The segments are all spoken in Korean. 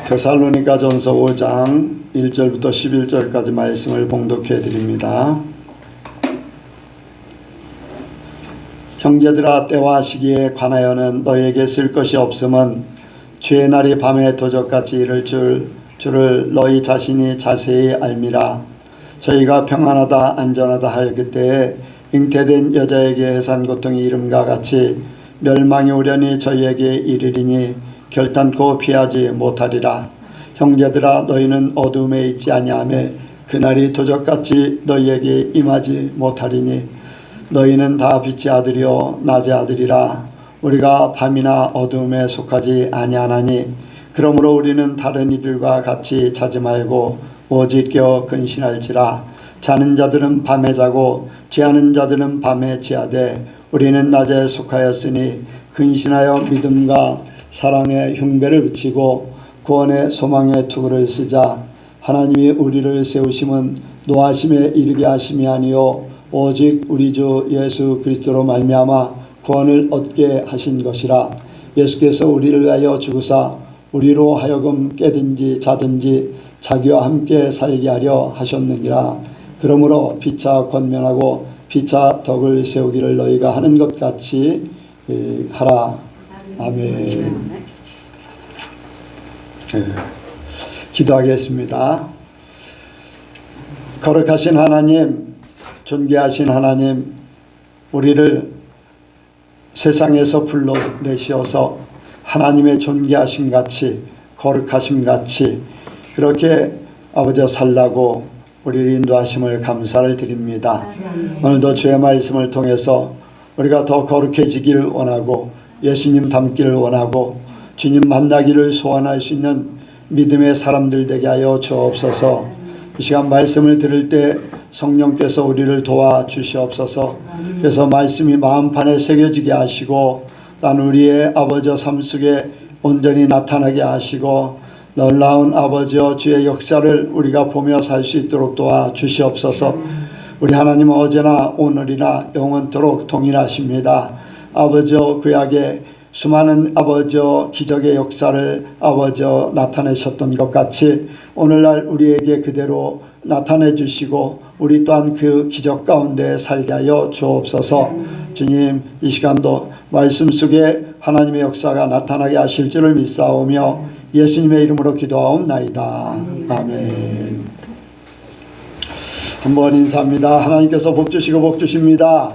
데살로니가전서 5장 1절부터 11절까지 말씀을 봉독해 드립니다. 형제들아, 때와 시기에 관하여는 너희에게 쓸 것이 없음은 주의 날이 밤에 도적같이 이를 줄을 너희 자신이 자세히 알미라. 저희가 평안하다 안전하다 할 그때에 잉태된 여자에게 해산 고통이 이름과 같이 멸망이 오려니 저희에게 이르리니 결단코 피하지 못하리라. 형제들아, 너희는 어둠에 있지 아니하며 그날이 도적같이 너희에게 임하지 못하리니 너희는 다 빛의 아들이요 낮의 아들이라. 우리가 밤이나 어둠에 속하지 아니하나니 그러므로 우리는 다른 이들과 같이 자지 말고 오직 깨어 근신할지라. 자는 자들은 밤에 자고 지하는 자들은 밤에 지하되 우리는 낮에 속하였으니 근신하여 믿음과 사랑의 흉배를 붙이고 구원의 소망의 투구를 쓰자. 하나님이 우리를 세우심은 노하심에 이르게 하심이 아니요 오직 우리 주 예수 그리스도로 말미암아 구원을 얻게 하신 것이라. 예수께서 우리를 위하여 죽으사 우리로 하여금 깨든지 자든지 자기와 함께 살게 하려 하셨느니라. 그러므로 피차 권면하고 피차 덕을 세우기를 너희가 하는 것 같이 하라. 아멘. 기도하겠습니다. 거룩하신 하나님, 존귀하신 하나님, 우리를 세상에서 불러내시어서 하나님의 존귀하심 같이 거룩하심 같이 그렇게 아버지 살라고 우리를 인도하심을 감사를 드립니다. 오늘도 주의 말씀을 통해서 우리가 더 거룩해지기를 원하고 예수님 닮기를 원하고 주님 만나기를 소원할 수 있는 믿음의 사람들 되게 하여 주옵소서. 이 시간 말씀을 들을 때 성령께서 우리를 도와주시옵소서. 그래서 말씀이 마음판에 새겨지게 하시고 난 우리의 아버지 삶 속에 온전히 나타나게 하시고 놀라운 아버지여 주의 역사를 우리가 보며 살 수 있도록 도와주시옵소서. 우리 하나님은 어제나 오늘이나 영원토록 동일하십니다. 아버지여 구약에 수많은 아버지여 기적의 역사를 아버지여 나타내셨던 것 같이 오늘날 우리에게 그대로 나타내 주시고 우리 또한 그 기적 가운데 살게 하여 주옵소서. 주님, 이 시간도 말씀 속에 하나님의 역사가 나타나게 하실 줄을 믿사오며 예수님의 이름으로 기도하옵나이다. 아멘. 한번 인사합니다. 하나님께서 복 주시고 복 주십니다.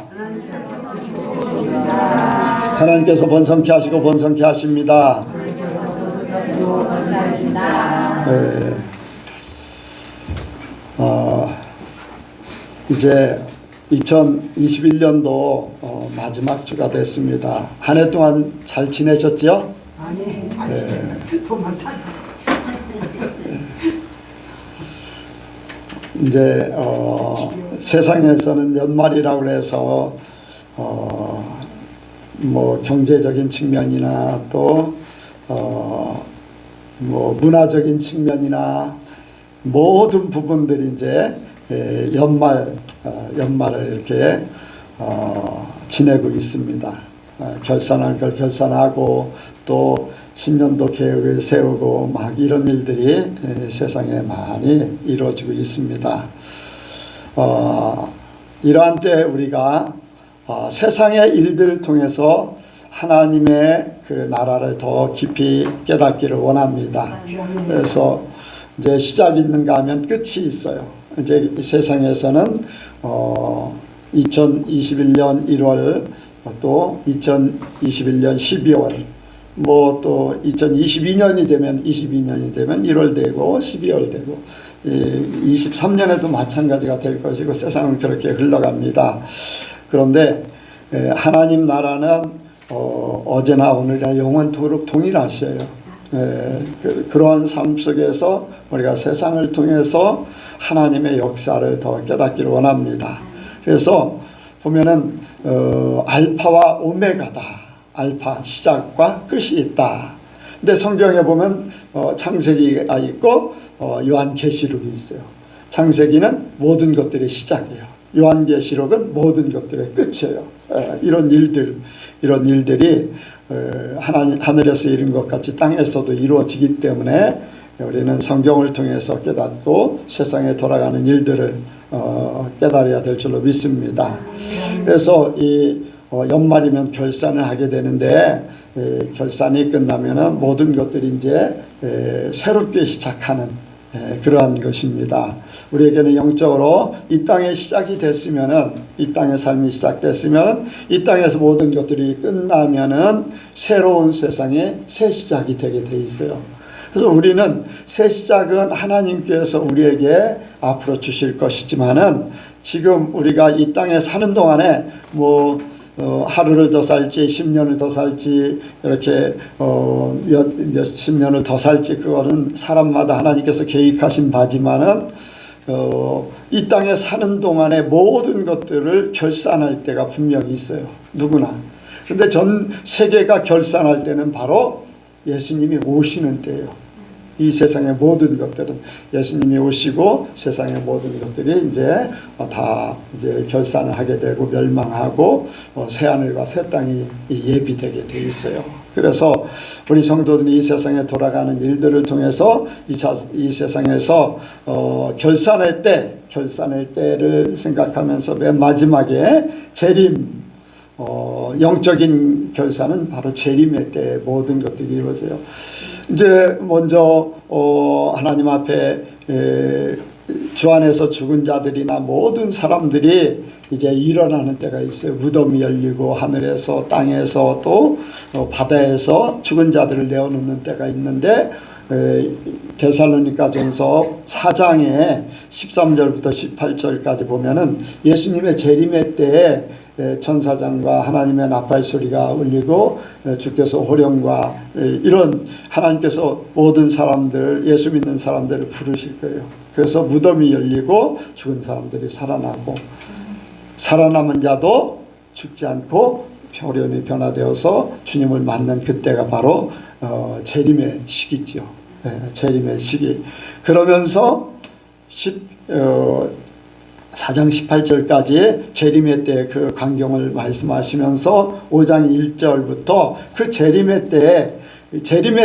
하나님께서 번성케 하시고 번성케 하십니다. 네. 이제 2021년도 마지막 주가 됐습니다. 한 해 동안 잘 지내셨죠? 아니, 네. 이제 세상에서는 연말이라고 해서 뭐 경제적인 측면이나 또 뭐 문화적인 측면이나 모든 부분들이 이제 연말을 이렇게 지내고 있습니다. 결산할 걸 결산하고 또 신년도 계획을 세우고 막 이런 일들이 세상에 많이 이루어지고 있습니다. 이러한 때 우리가 세상의 일들을 통해서 하나님의 그 나라를 더 깊이 깨닫기를 원합니다. 그래서 이제 시작이 있는가 하면 끝이 있어요. 이제 세상에서는 2021년 1월 또 2021년 12월 뭐 또 2022년이 되면 1월 되고 12월 되고 23년에도 마찬가지가 될 것이고 세상은 그렇게 흘러갑니다. 그런데 하나님 나라는 어제나 오늘이나 영원토록 동일하셔요. 그러한 삶 속에서 우리가 세상을 통해서 하나님의 역사를 더 깨닫기를 원합니다. 그래서 보면은 알파와 오메가다. 알파 시작과 끝이 있다. 근데 성경에 보면 창세기가 있고 요한계시록이 있어요. 창세기는 모든 것들의 시작이에요. 요한계시록은 모든 것들의 끝이에요. 이런 일들이 하늘에서 이룬 것 같이 땅에서도 이루어지기 때문에 우리는 성경을 통해서 깨닫고 세상에 돌아가는 일들을 깨달아야 될 줄로 믿습니다. 그래서 이 연말이면 결산을 하게 되는데 결산이 끝나면은 모든 것들이 이제 새롭게 시작하는 그러한 것입니다. 우리에게는 영적으로 이 땅의 시작이 됐으면은, 이 땅의 삶이 시작됐으면은, 이 땅에서 모든 것들이 끝나면은 새로운 세상의 새 시작이 되게 돼 있어요. 그래서 우리는 새 시작은 하나님께서 우리에게 앞으로 주실 것이지만은, 지금 우리가 이 땅에 사는 동안에 하루를 더 살지 10년을 더 살지 이렇게 몇십 년을 더 살지, 그거는 사람마다 하나님께서 계획하신 바지만은 이 땅에 사는 동안에 모든 것들을 결산할 때가 분명히 있어요. 누구나. 그런데 전 세계가 결산할 때는 바로 예수님이 오시는 때예요. 이 세상의 모든 것들은 예수님이 오시고 세상의 모든 것들이 이제 다 이제 결산을 하게 되고 멸망하고 새하늘과 새 땅이 예비되게 돼 있어요. 그래서 우리 성도들이 이 세상에 돌아가는 일들을 통해서 이 세상에서 결산의 때를 생각하면서 맨 마지막에 재림, 영적인 결산은 바로 재림의 때 모든 것들이 이루어져요. 이제 먼저 하나님 앞에 주 안에서 죽은 자들이나 모든 사람들이 이제 일어나는 때가 있어요. 무덤이 열리고 하늘에서 땅에서 또 바다에서 죽은 자들을 내어놓는 때가 있는데, 데살로니가전서 4장에 13절부터 18절까지 보면은 예수님의 재림의 때에 천사장과 하나님의 나팔 소리가 울리고 주께서 호령과 이런 하나님께서 모든 사람들, 예수 믿는 사람들을 부르실 거예요. 그래서 무덤이 열리고 죽은 사람들이 살아나고, 살아남은 자도 죽지 않고 호련히 변화되어서 주님을 만난 그때가 바로 재림의 시기죠. 재림의 시기. 그러면서 4장 18절까지 재림의 때 그 광경을 말씀하시면서 5장 1절부터 그 재림의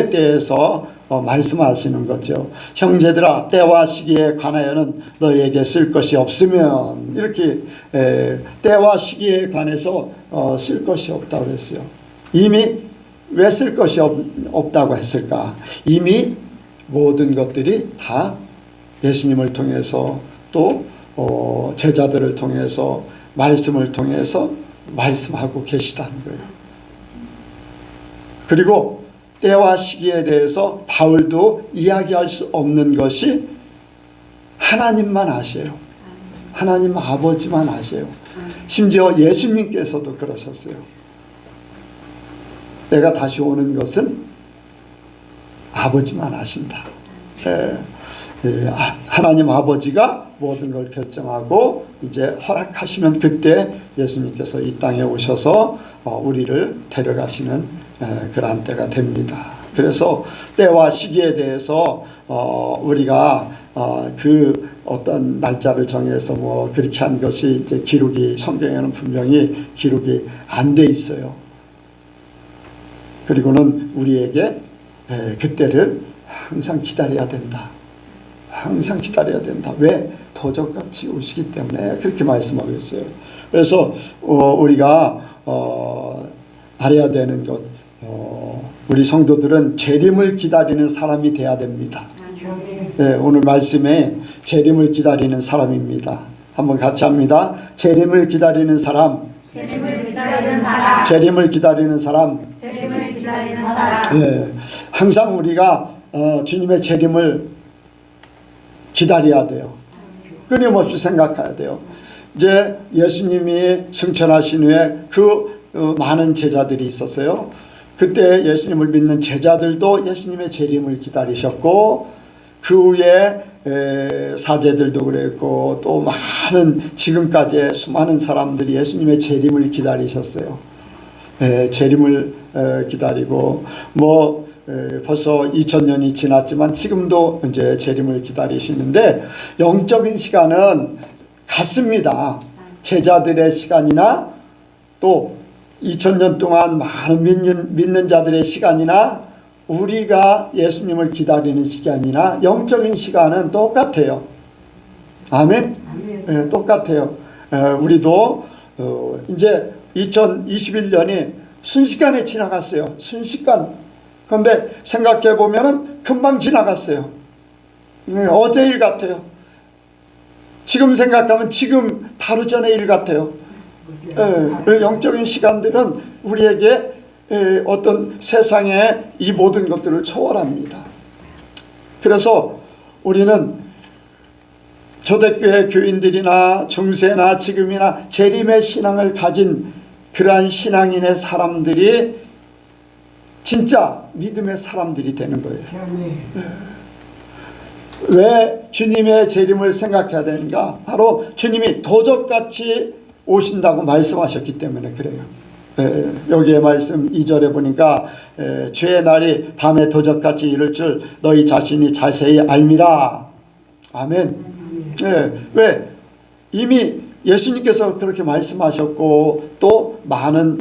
때에서 말씀하시는 거죠. 형제들아, 때와 시기에 관하여는 너희에게 쓸 것이 없으면, 이렇게 때와 시기에 관해서 쓸 것이 없다고 그랬어요. 이미 왜 쓸 것이 없다고 했을까? 이미 모든 것들이 다 예수님을 통해서 또 제자들을 통해서 말씀을 통해서 말씀하고 계시다는 거예요. 그리고 때와 시기에 대해서 바울도 이야기할 수 없는 것이 하나님만 아세요. 하나님 아버지만 아세요. 심지어 예수님께서도 그러셨어요. 내가 다시 오는 것은 아버지만 아신다. 하나님 아버지가 모든 걸 결정하고 이제 허락하시면 그때 예수님께서 이 땅에 오셔서 우리를 데려가시는 그러한 때가 됩니다. 그래서 때와 시기에 대해서 우리가 그 어떤 날짜를 정해서 그렇게 한 것이 이제 기록이, 성경에는 분명히 기록이 안 돼 있어요. 그리고는 우리에게 그때를 항상 기다려야 된다. 항상 기다려야 된다. 왜? 도적같이 오시기 때문에 그렇게 말씀하고 있어요. 그래서 우리가 알아야 되는 것, 우리 성도들은 재림을 기다리는 사람이 돼야 됩니다. 네, 오늘 말씀에 재림을 기다리는 사람입니다. 한번 같이 합니다. 재림을 기다리는 사람. 재림을 기다리는 사람. 재림을 기다리는 사람. 재림을 기다리는 사람. 네, 항상 우리가 주님의 재림을 기다려야 돼요. 끊임없이 생각해야 돼요. 이제 예수님이 승천하신 후에 그 많은 제자들이 있었어요. 그때 예수님을 믿는 제자들도 예수님의 재림을 기다리셨고, 그 후에 사제들도 그랬고, 또 많은 지금까지 수많은 사람들이 예수님의 재림을 기다리셨어요. 재림을 기다리고 벌써 2000년이 지났지만 지금도 이제 재림을 기다리시는데, 영적인 시간은 같습니다. 제자들의 시간이나 또 2000년 동안 많은 믿는 자들의 시간이나 우리가 예수님을 기다리는 시간이나 영적인 시간은 똑같아요. 아멘? 네, 똑같아요. 우리도 이제 2021년이 순식간에 지나갔어요. 순식간. 그런데 생각해 보면은 금방 지나갔어요. 어제 일 같아요. 지금 생각하면 지금 바로 전의 일 같아요. 영적인 시간들은 우리에게 어떤 세상의 이 모든 것들을 초월합니다. 그래서 우리는 초대교회 교인들이나 중세나 지금이나 재림의 신앙을 가진 그러한 신앙인의 사람들이 진짜 믿음의 사람들이 되는 거예요. 왜 주님의 재림을 생각해야 되는가? 바로 주님이 도적같이 오신다고 말씀하셨기 때문에 그래요. 여기에 말씀 2절에 보니까 주의 날이 밤에 도적같이 이를 줄 너희 자신이 자세히 알미라. 아멘. 왜? 이미 예수님께서 그렇게 말씀하셨고 또 많은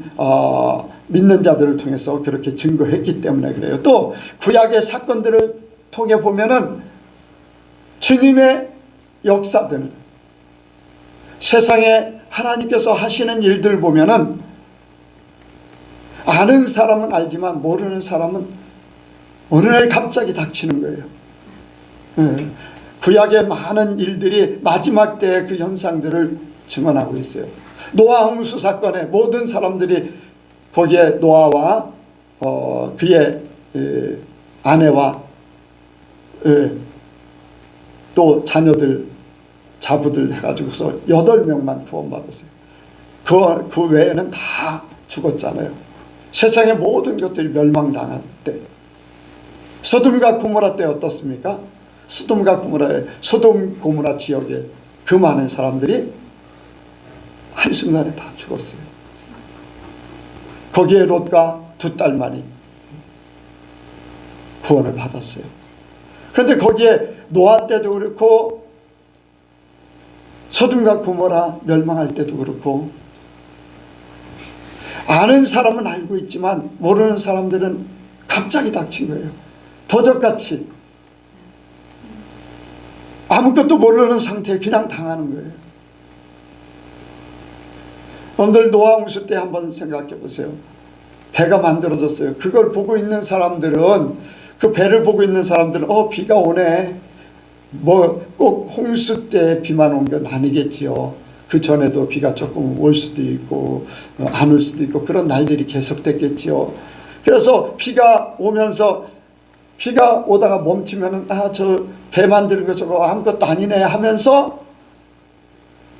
믿는 자들을 통해서 그렇게 증거했기 때문에 그래요. 또 구약의 사건들을 통해 보면은 주님의 역사들, 세상에 하나님께서 하시는 일들 보면은 아는 사람은 알지만 모르는 사람은 어느 날 갑자기 닥치는 거예요. 구약의 많은 일들이 마지막 때의 그 현상들을 증언하고 있어요. 노아 홍수 사건에 모든 사람들이 거기에 노아와 그의 아내와 또 자녀들 자부들 해가지고서 8명만 구원받았어요. 그 외에는 다 죽었잖아요. 세상의 모든 것들이 멸망당할 때. 소돔과 고모라 때 어떻습니까? 소돔 고모라 지역에 그 많은 사람들이 한순간에 다 죽었어요. 거기에 롯과 2딸만이 구원을 받았어요. 그런데 거기에 노아 때도 그렇고 소돔과 고모라 멸망할 때도 그렇고 아는 사람은 알고 있지만 모르는 사람들은 갑자기 닥친 거예요. 도적같이 아무것도 모르는 상태에 그냥 당하는 거예요. 여러분들 노아 홍수 때 한번 생각해 보세요. 배가 만들어졌어요. 그걸 보고 있는 사람들은 그 배를 보고 있는 사람들은 비가 오네. 뭐 꼭 홍수 때 비만 온 건 아니겠지요. 그 전에도 비가 조금 올 수도 있고 안 올 수도 있고 그런 날들이 계속됐겠지요. 그래서 비가 오다가 멈추면은 저 배 만드는 거 저거 아무것도 아니네 하면서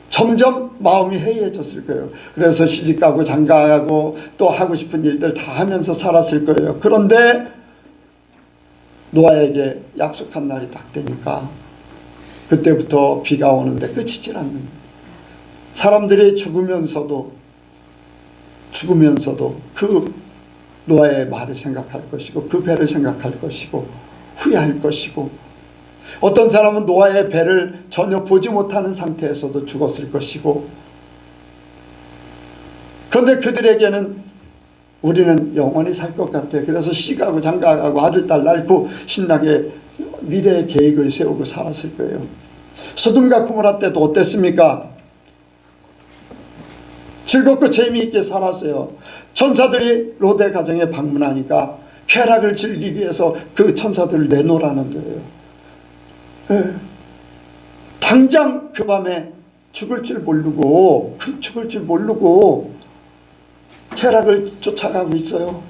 점점 마음이 해이해졌을 거예요. 그래서 시집가고 장가가고 또 하고 싶은 일들 다 하면서 살았을 거예요. 그런데 노아에게 약속한 날이 딱 되니까 그때부터 비가 오는데 그치질 않는 거예요. 사람들이 죽으면서도 그 노아의 말을 생각할 것이고 그 배를 생각할 것이고 후회할 것이고 어떤 사람은 노아의 배를 전혀 보지 못하는 상태에서도 죽었을 것이고 그런데 그들에게는 우리는 영원히 살 것 같아. 그래서 시가고 장가가고 아들 딸 낳고 신나게 미래의 계획을 세우고 살았을 거예요. 소돔과 고모라 때도 어땠습니까? 즐겁고 재미있게 살았어요. 천사들이 롯의 가정에 방문하니까 쾌락을 즐기기 위해서 그 천사들을 내놓으라는 거예요. 당장 그 밤에 죽을 줄 모르고 쾌락을 쫓아가고 있어요.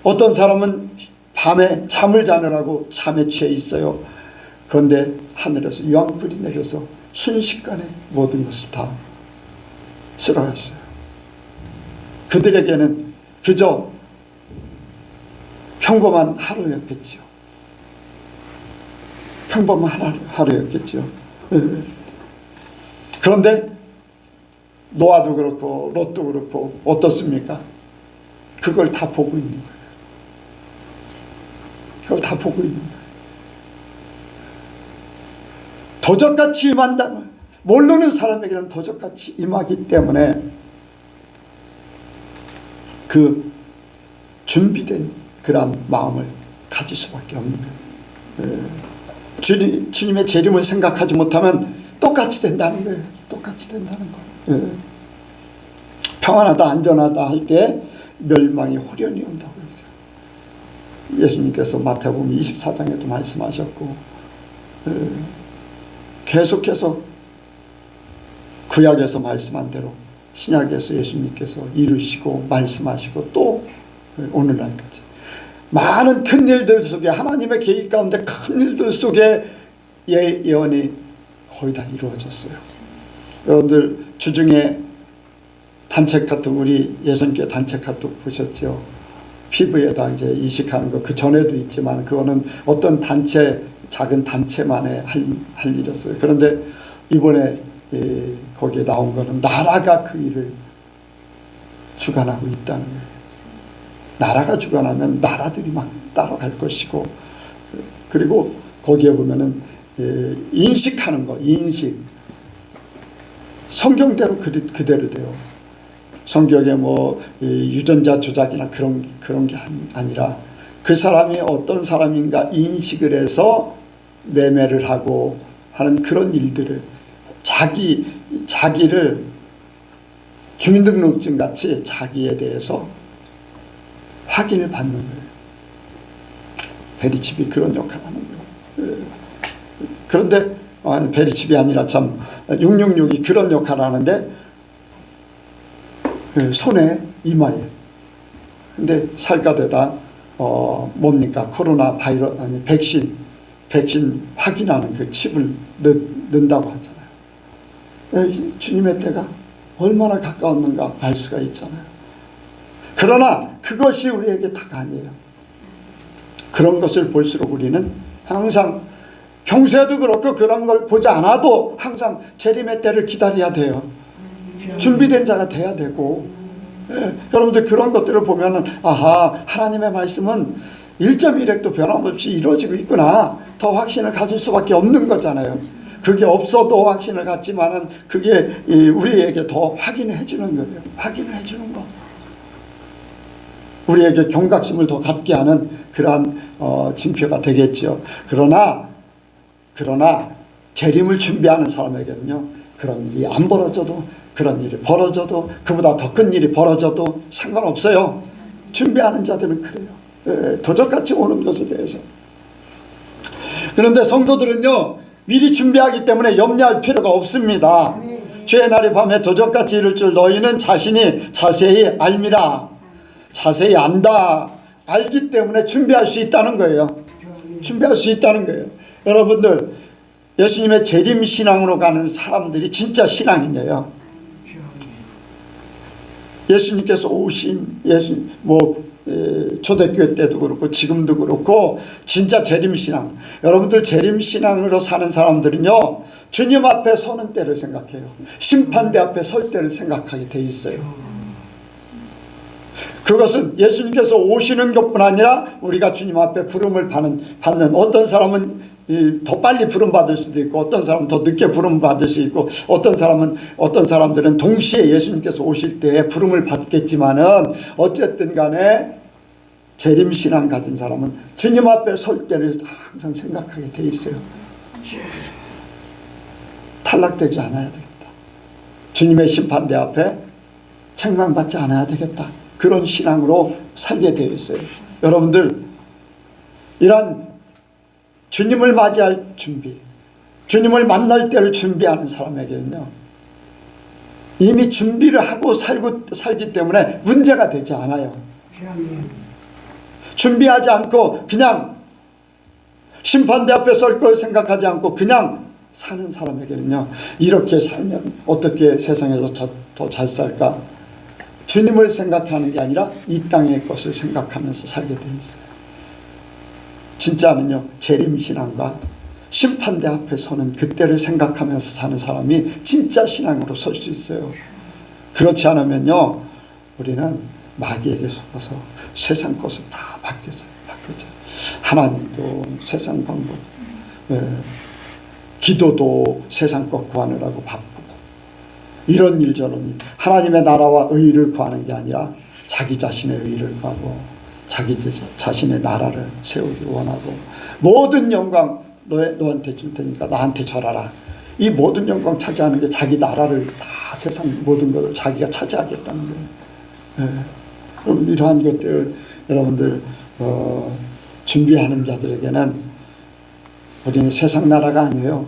어떤 사람은 밤에 잠을 자느라고 잠에 취해 있어요. 그런데 하늘에서 유황불이 내려서 순식간에 모든 것을 다 쓸어갔어요. 그들에게는 그저 평범한 하루였겠죠. 하루였겠죠. 그런데 노아도 그렇고 롯도 그렇고 어떻습니까? 그걸 다 보고 있는 거예요. 도적같이 임한다. 모르는 사람에게는 도적같이 임하기 때문에 그 준비된 그런 마음을 가질 수밖에 없는 거예요. 주님의 재림을 생각하지 못하면 똑같이 된다는 거예요. 똑같이 된다는 거예요. 평안하다 안전하다 할 때 멸망이 호련히 온다고 했어요. 예수님께서 마태복음 24장에도 말씀하셨고, 계속해서 구약에서 말씀한 대로 신약에서 예수님께서 이루시고 말씀하시고 또 오늘날까지 많은 큰 일들 속에, 하나님의 계획 가운데 큰 일들 속에 예언이 거의 다 이루어졌어요. 여러분들 주중에 단체 카톡, 우리 예선교회 단체 카톡 보셨죠? 피부에다 이제 이식하는 거, 그 전에도 있지만 그거는 어떤 단체, 작은 단체만의 할 일이었어요. 그런데 이번에 거기에 나온 거는 나라가 그 일을 주관하고 있다는 거예요. 나라가 주관하면 나라들이 막 따라갈 것이고, 그리고 거기에 보면은 인식하는 거, 인식 성경대로 그대로 돼요. 성경에 뭐 유전자 조작이나 그런 게 아니라 그 사람이 어떤 사람인가 인식을 해서 매매를 하고 하는 그런 일들을 자기를 주민등록증 같이 자기에 대해서 확인을 받는 거예요. 베리칩이 그런 역할을 하는 거예요. 그런데 베리칩이 아니라 참 666이 그런 역할을 하는데, 손에 이마에, 근데 살갗에다 뭡니까, 코로나 바이러스 아니 백신 확인하는 그 칩을 넣는다고 하잖아요. 주님의 때가 얼마나 가까웠는가 알 수가 있잖아요. 그러나 그것이 우리에게 다가 아니에요. 그런 것을 볼수록 우리는 항상 평소에도 그렇고 그런 걸 보지 않아도 항상 재림의 때를 기다려야 돼요. 준비된 자가 돼야 되고, 여러분들 그런 것들을 보면은 아하, 하나님의 말씀은 1.1핵도 변함없이 이루어지고 있구나, 더 확신을 가질 수밖에 없는 거잖아요. 그게 없어도 확신을 갖지만은 그게 우리에게 더 확인해 주는 거예요. 확인을 해 주는 거. 우리에게 경각심을 더 갖게 하는 그러한 징표가 되겠죠. 그러나 재림을 준비하는 사람에게는요, 그런 일이 안 벌어져도, 그런 일이 벌어져도, 그보다 더 큰 일이 벌어져도 상관없어요. 준비하는 자들은 그래요. 도적같이 오는 것에 대해서. 그런데 성도들은요, 미리 준비하기 때문에 염려할 필요가 없습니다. 주의 날이 밤에 도적같이 이를 줄 너희는 자신이 자세히 알미라. 자세히 안다. 알기 때문에 준비할 수 있다는 거예요. 준비할 수 있다는 거예요. 여러분들, 예수님의 재림신앙으로 가는 사람들이 진짜 신앙이에요. 예수님께서 오신, 초대교회 때도 그렇고 지금도 그렇고 진짜 재림신앙, 여러분들 재림신앙으로 사는 사람들은요, 주님 앞에 서는 때를 생각해요. 심판대 앞에 설 때를 생각하게 돼 있어요. 그것은 예수님께서 오시는 것뿐 아니라 우리가 주님 앞에 부름을 받는, 어떤 사람은 더 빨리 부름 받을 수도 있고, 어떤 사람은 더 늦게 부름 받을 수 있고, 어떤 사람들은 동시에 예수님께서 오실 때 부름을 받겠지만은, 어쨌든 간에 재림신앙 가진 사람은 주님 앞에 설 때를 항상 생각하게 돼 있어요. 탈락되지 않아야 되겠다. 주님의 심판대 앞에 책망받지 않아야 되겠다. 그런 신앙으로 살게 되어 있어요. 여러분들, 이런 주님을 맞이할 준비, 주님을 만날 때를 준비하는 사람에게는요, 이미 준비를 하고 살기 때문에 문제가 되지 않아요. 준비하지 않고 그냥 심판대 앞에 설 걸 생각하지 않고 그냥 사는 사람에게는요, 이렇게 살면 어떻게 세상에서 더 잘 살까? 주님을 생각하는 게 아니라 이 땅의 것을 생각하면서 살게 돼 있어요. 진짜는요, 재림신앙과 심판대 앞에 서는 그때를 생각하면서 사는 사람이 진짜 신앙으로 설 수 있어요. 그렇지 않으면요, 우리는 마귀에게 속아서 세상 것을 다 바뀌어져요. 하나님도 세상 방법, 기도도 세상 것 구하느라고 바쁘고, 이런 일저런 하나님의 나라와 의를 구하는 게 아니라 자기 자신의 의를 구하고 자기 자신의 나라를 세우기 원하고, 모든 영광 너한테 줄 테니까 나한테 절하라. 이 모든 영광 차지하는 게 자기 나라를 다, 세상 모든 것을 자기가 차지하겠다는 거예요. 예. 그럼 이러한 것들 여러분들 준비하는 자들에게는 우리는 세상 나라가 아니에요.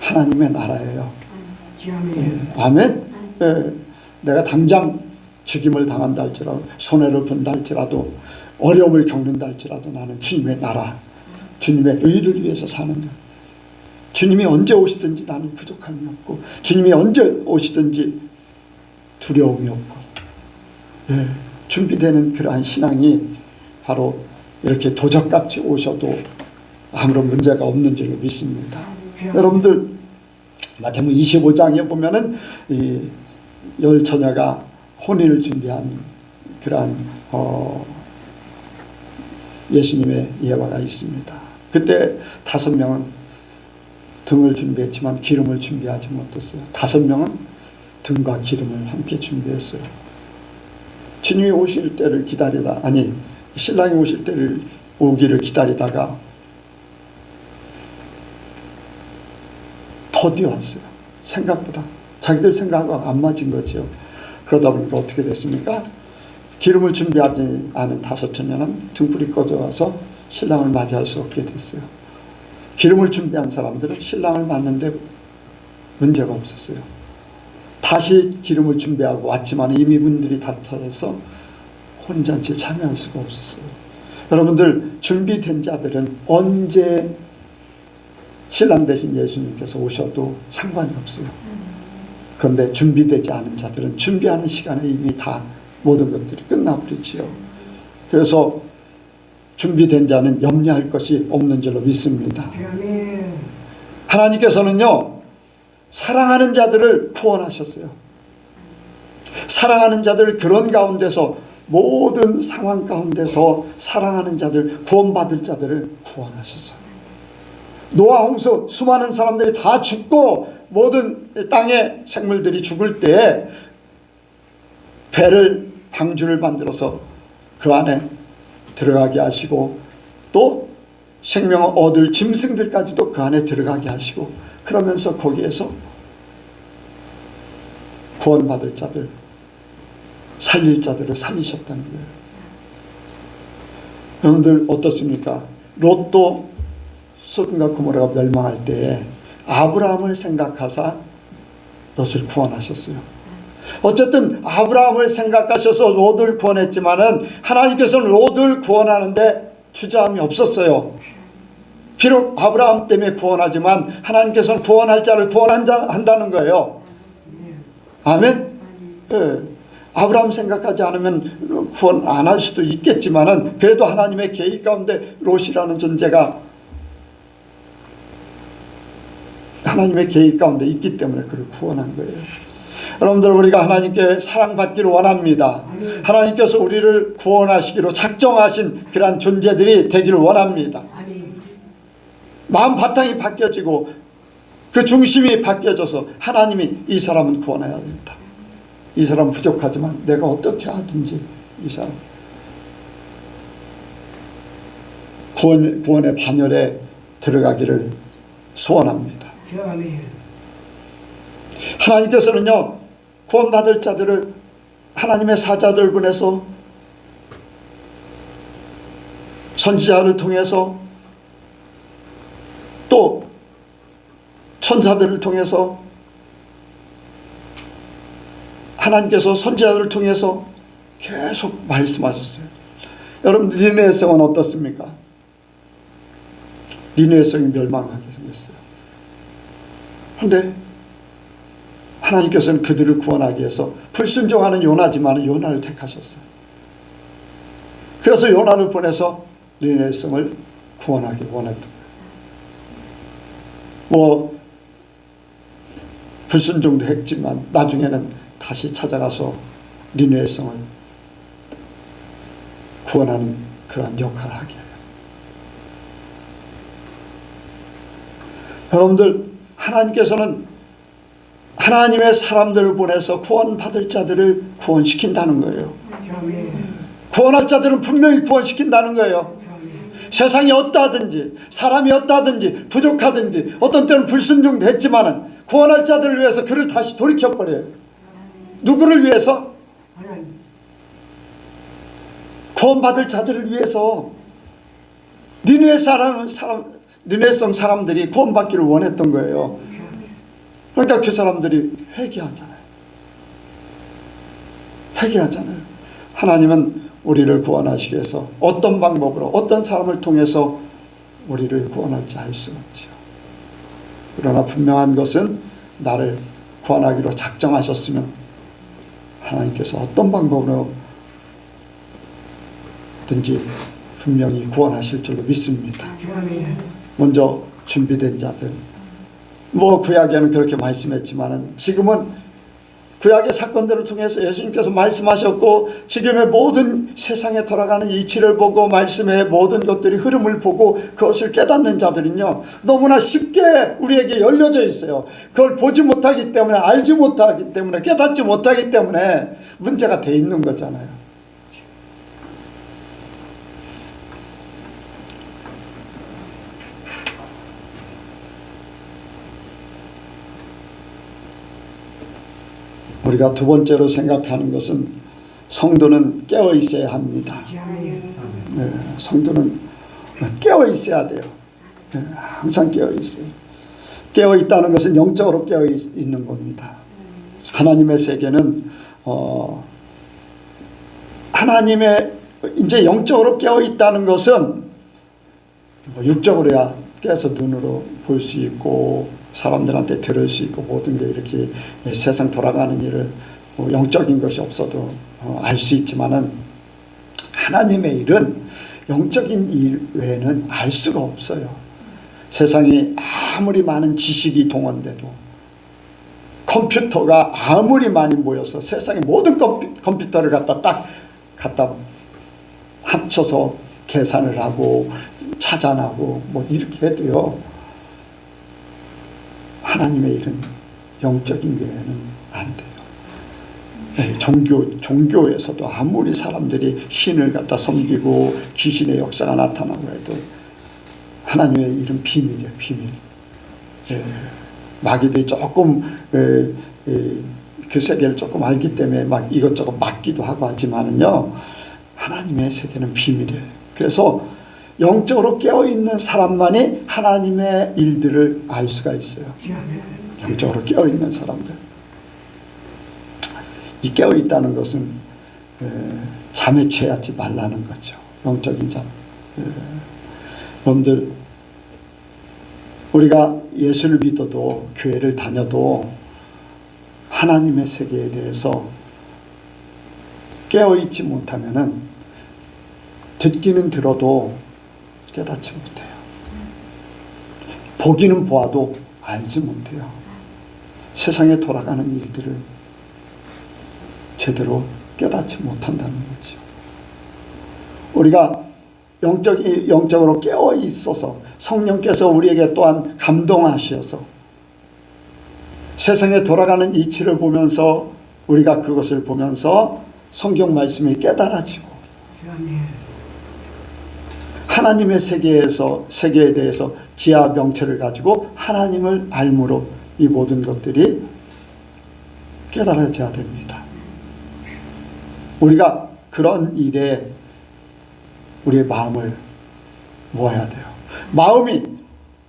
하나님의 나라예요. 예. 아멘. 예. 내가 당장 죽임을 당한다 할지라도, 손해를 본다 할지라도, 어려움을 겪는다 할지라도 나는 주님의 나라, 주님의 의를 위해서 사는 자. 주님이 언제 오시든지 나는 부족함이 없고, 주님이 언제 오시든지 두려움이 없고, 예, 준비되는 그러한 신앙이 바로 이렇게 도적같이 오셔도 아무런 문제가 없는 줄로 믿습니다. 여러분들 마태복음 25장에 보면은 이 열 처녀가 혼인을 준비한 그러한 예수님의 예화가 있습니다. 그때 5명은 등을 준비했지만 기름을 준비하지 못했어요. 5명은 등과 기름을 함께 준비했어요. 주님이 오실 때를 기다리다, 아니 신랑이 오실 때를 오기를 기다리다가 더디 왔어요. 생각보다 자기들 생각하고 안 맞은 거죠. 그러다 보니까 어떻게 됐습니까? 기름을 준비하지 않은 5처녀는 등불이 꺼져와서 신랑을 맞이할 수 없게 됐어요. 기름을 준비한 사람들은 신랑을 맞는데 문제가 없었어요. 다시 기름을 준비하고 왔지만 이미 문들이 닫혀서 혼인잔치에 참여할 수가 없었어요. 여러분들 준비된 자들은 언제 신랑 대신 예수님께서 오셔도 상관이 없어요. 그런데 준비되지 않은 자들은 준비하는 시간에 이미 다 모든 것들이 끝나버리지요. 그래서 준비된 자는 염려할 것이 없는 줄로 믿습니다. 하나님께서는요, 사랑하는 자들을 구원하셨어요. 사랑하는 자들, 그런 가운데서, 모든 상황 가운데서 사랑하는 자들, 구원받을 자들을 구원하셨어요. 노아 홍수 수많은 사람들이 다 죽고 모든 땅의 생물들이 죽을 때 배를, 방주를 만들어서 그 안에 들어가게 하시고, 또 생명을 얻을 짐승들까지도 그 안에 들어가게 하시고, 그러면서 거기에서 구원받을 자들, 살릴 자들을 살리셨다는 거예요. 여러분들 어떻습니까? 롯도 소돔과 고모라가 멸망할 때에 아브라함을 생각하사 롯을 구원하셨어요. 어쨌든 아브라함을 생각하셔서 롯을 구원했지만은 하나님께서는 롯을 구원하는데 주저함이 없었어요. 비록 아브라함 때문에 구원하지만 하나님께서는 구원할 자를 구원한다는 거예요. 아멘? 예. 아브라함 생각하지 않으면 구원 안 할 수도 있겠지만은 그래도 하나님의 계획 가운데 롯이라는 존재가 하나님의 계획 가운데 있기 때문에 그를 구원한 거예요. 여러분들, 우리가 하나님께 사랑받기를 원합니다. 하나님께서 우리를 구원하시기로 작정하신 그러한 존재들이 되기를 원합니다. 마음 바탕이 바뀌어지고 그 중심이 바뀌어져서 하나님이 이 사람은 구원해야 된다. 이 사람 부족하지만 내가 어떻게 하든지 이 사람 구원의 반열에 들어가기를 소원합니다. 하나님께서는요, 구원받을 자들을 하나님의 사자들 보내서, 선지자를 통해서, 또 천사들을 통해서, 하나님께서 선지자들을 통해서 계속 말씀하셨어요. 여러분, 니느웨 성은 어떻습니까? 니느웨 성이 멸망하게 생겼어요. 그런데 하나님께서는 그들을 구원하기 위해서 불순종하는 요나지만 요나를 택하셨어요. 그래서 요나를 보내서 니느웨 성을 구원하기 원했던 거예요. 불순종도 했지만 나중에는 다시 찾아가서 니느웨 성을 구원하는 그런 역할을 하게 해요. 여러분들, 하나님께서는 하나님의 사람들을 보내서 구원받을 자들을 구원시킨다는 거예요. 구원할 자들은 분명히 구원시킨다는 거예요. 세상이 어떠하든지 사람이 어떠하든지 부족하든지 어떤 때는 불순종도 했지만은 구원할 자들을 위해서 그를 다시 돌이켜버려요. 누구를 위해서? 구원받을 자들을 위해서. 니느웨 니느웨성 사람들이 구원받기를 원했던 거예요. 그러니까 그 사람들이 회개하잖아요. 하나님은 우리를 구원하시기 위해서 어떤 방법으로 어떤 사람을 통해서 우리를 구원할지 알 수 없죠. 그러나 분명한 것은 나를 구원하기로 작정하셨으면 하나님께서 어떤 방법으로든지 분명히 구원하실 줄로 믿습니다. 먼저 준비된 자들, 구약에는 그렇게 말씀했지만은 지금은 구약의 사건들을 통해서 예수님께서 말씀하셨고 지금의 모든 세상에 돌아가는 이치를 보고 말씀의 모든 것들이 흐름을 보고 그것을 깨닫는 자들은요 너무나 쉽게 우리에게 열려져 있어요. 그걸 보지 못하기 때문에, 알지 못하기 때문에, 깨닫지 못하기 때문에 문제가 돼 있는 거잖아요. 우리가 두 번째로 생각하는 것은 성도는 깨어 있어야 합니다. 네, 성도는 깨어 있어야 돼요. 네, 항상 깨어 있어요. 깨어 있다는 것은 영적으로 깨어 있는 겁니다. 하나님의 세계는 하나님의 이제 영적으로 깨어 있다는 것은 육적으로야 깨어서 눈으로 볼 수 있고 사람들한테 들을 수 있고 모든 게 이렇게 세상 돌아가는 일을 영적인 것이 없어도 알 수 있지만은 하나님의 일은 영적인 일 외에는 알 수가 없어요. 세상에 아무리 많은 지식이 동원돼도 컴퓨터가 아무리 많이 모여서 세상의 모든 컴퓨터를 갖다 합쳐서 계산을 하고 찾아나고 이렇게 해도요 하나님의 일은 영적인 외에는 안 돼요. 종교에서도 아무리 사람들이 신을 갖다 섬기고 귀신의 역사가 나타나고 해도 하나님의 일은 비밀이에요. 비밀. 마귀들이 조금 그 세계를 조금 알기 때문에 막 이것저것 맡기도 하고 하지만은요 하나님의 세계는 비밀이에요. 그래서 영적으로 깨어있는 사람만이 하나님의 일들을 알 수가 있어요. 영적으로 깨어있는 사람들. 이 깨어있다는 것은 잠에 취하지 말라는 거죠. 영적인 잠. 여러분들 우리가 예수를 믿어도 교회를 다녀도 하나님의 세계에 대해서 깨어있지 못하면은 듣기는 들어도 깨닫지 못해요. 보기는 보아도 알지 못해요. 세상에 돌아가는 일들을 제대로 깨닫지 못한다는 거죠. 우리가 영적으로 깨어 있어서 성령께서 우리에게 또한 감동하셔서 세상에 돌아가는 이치를 보면서 우리가 그것을 보면서 성경 말씀이 깨달아지고 하나님의 세계에 대해서 지혜와 명철을 가지고 하나님을 알므로 이 모든 것들이 깨달아져야 됩니다. 우리가 그런 일에 우리의 마음을 모아야 돼요.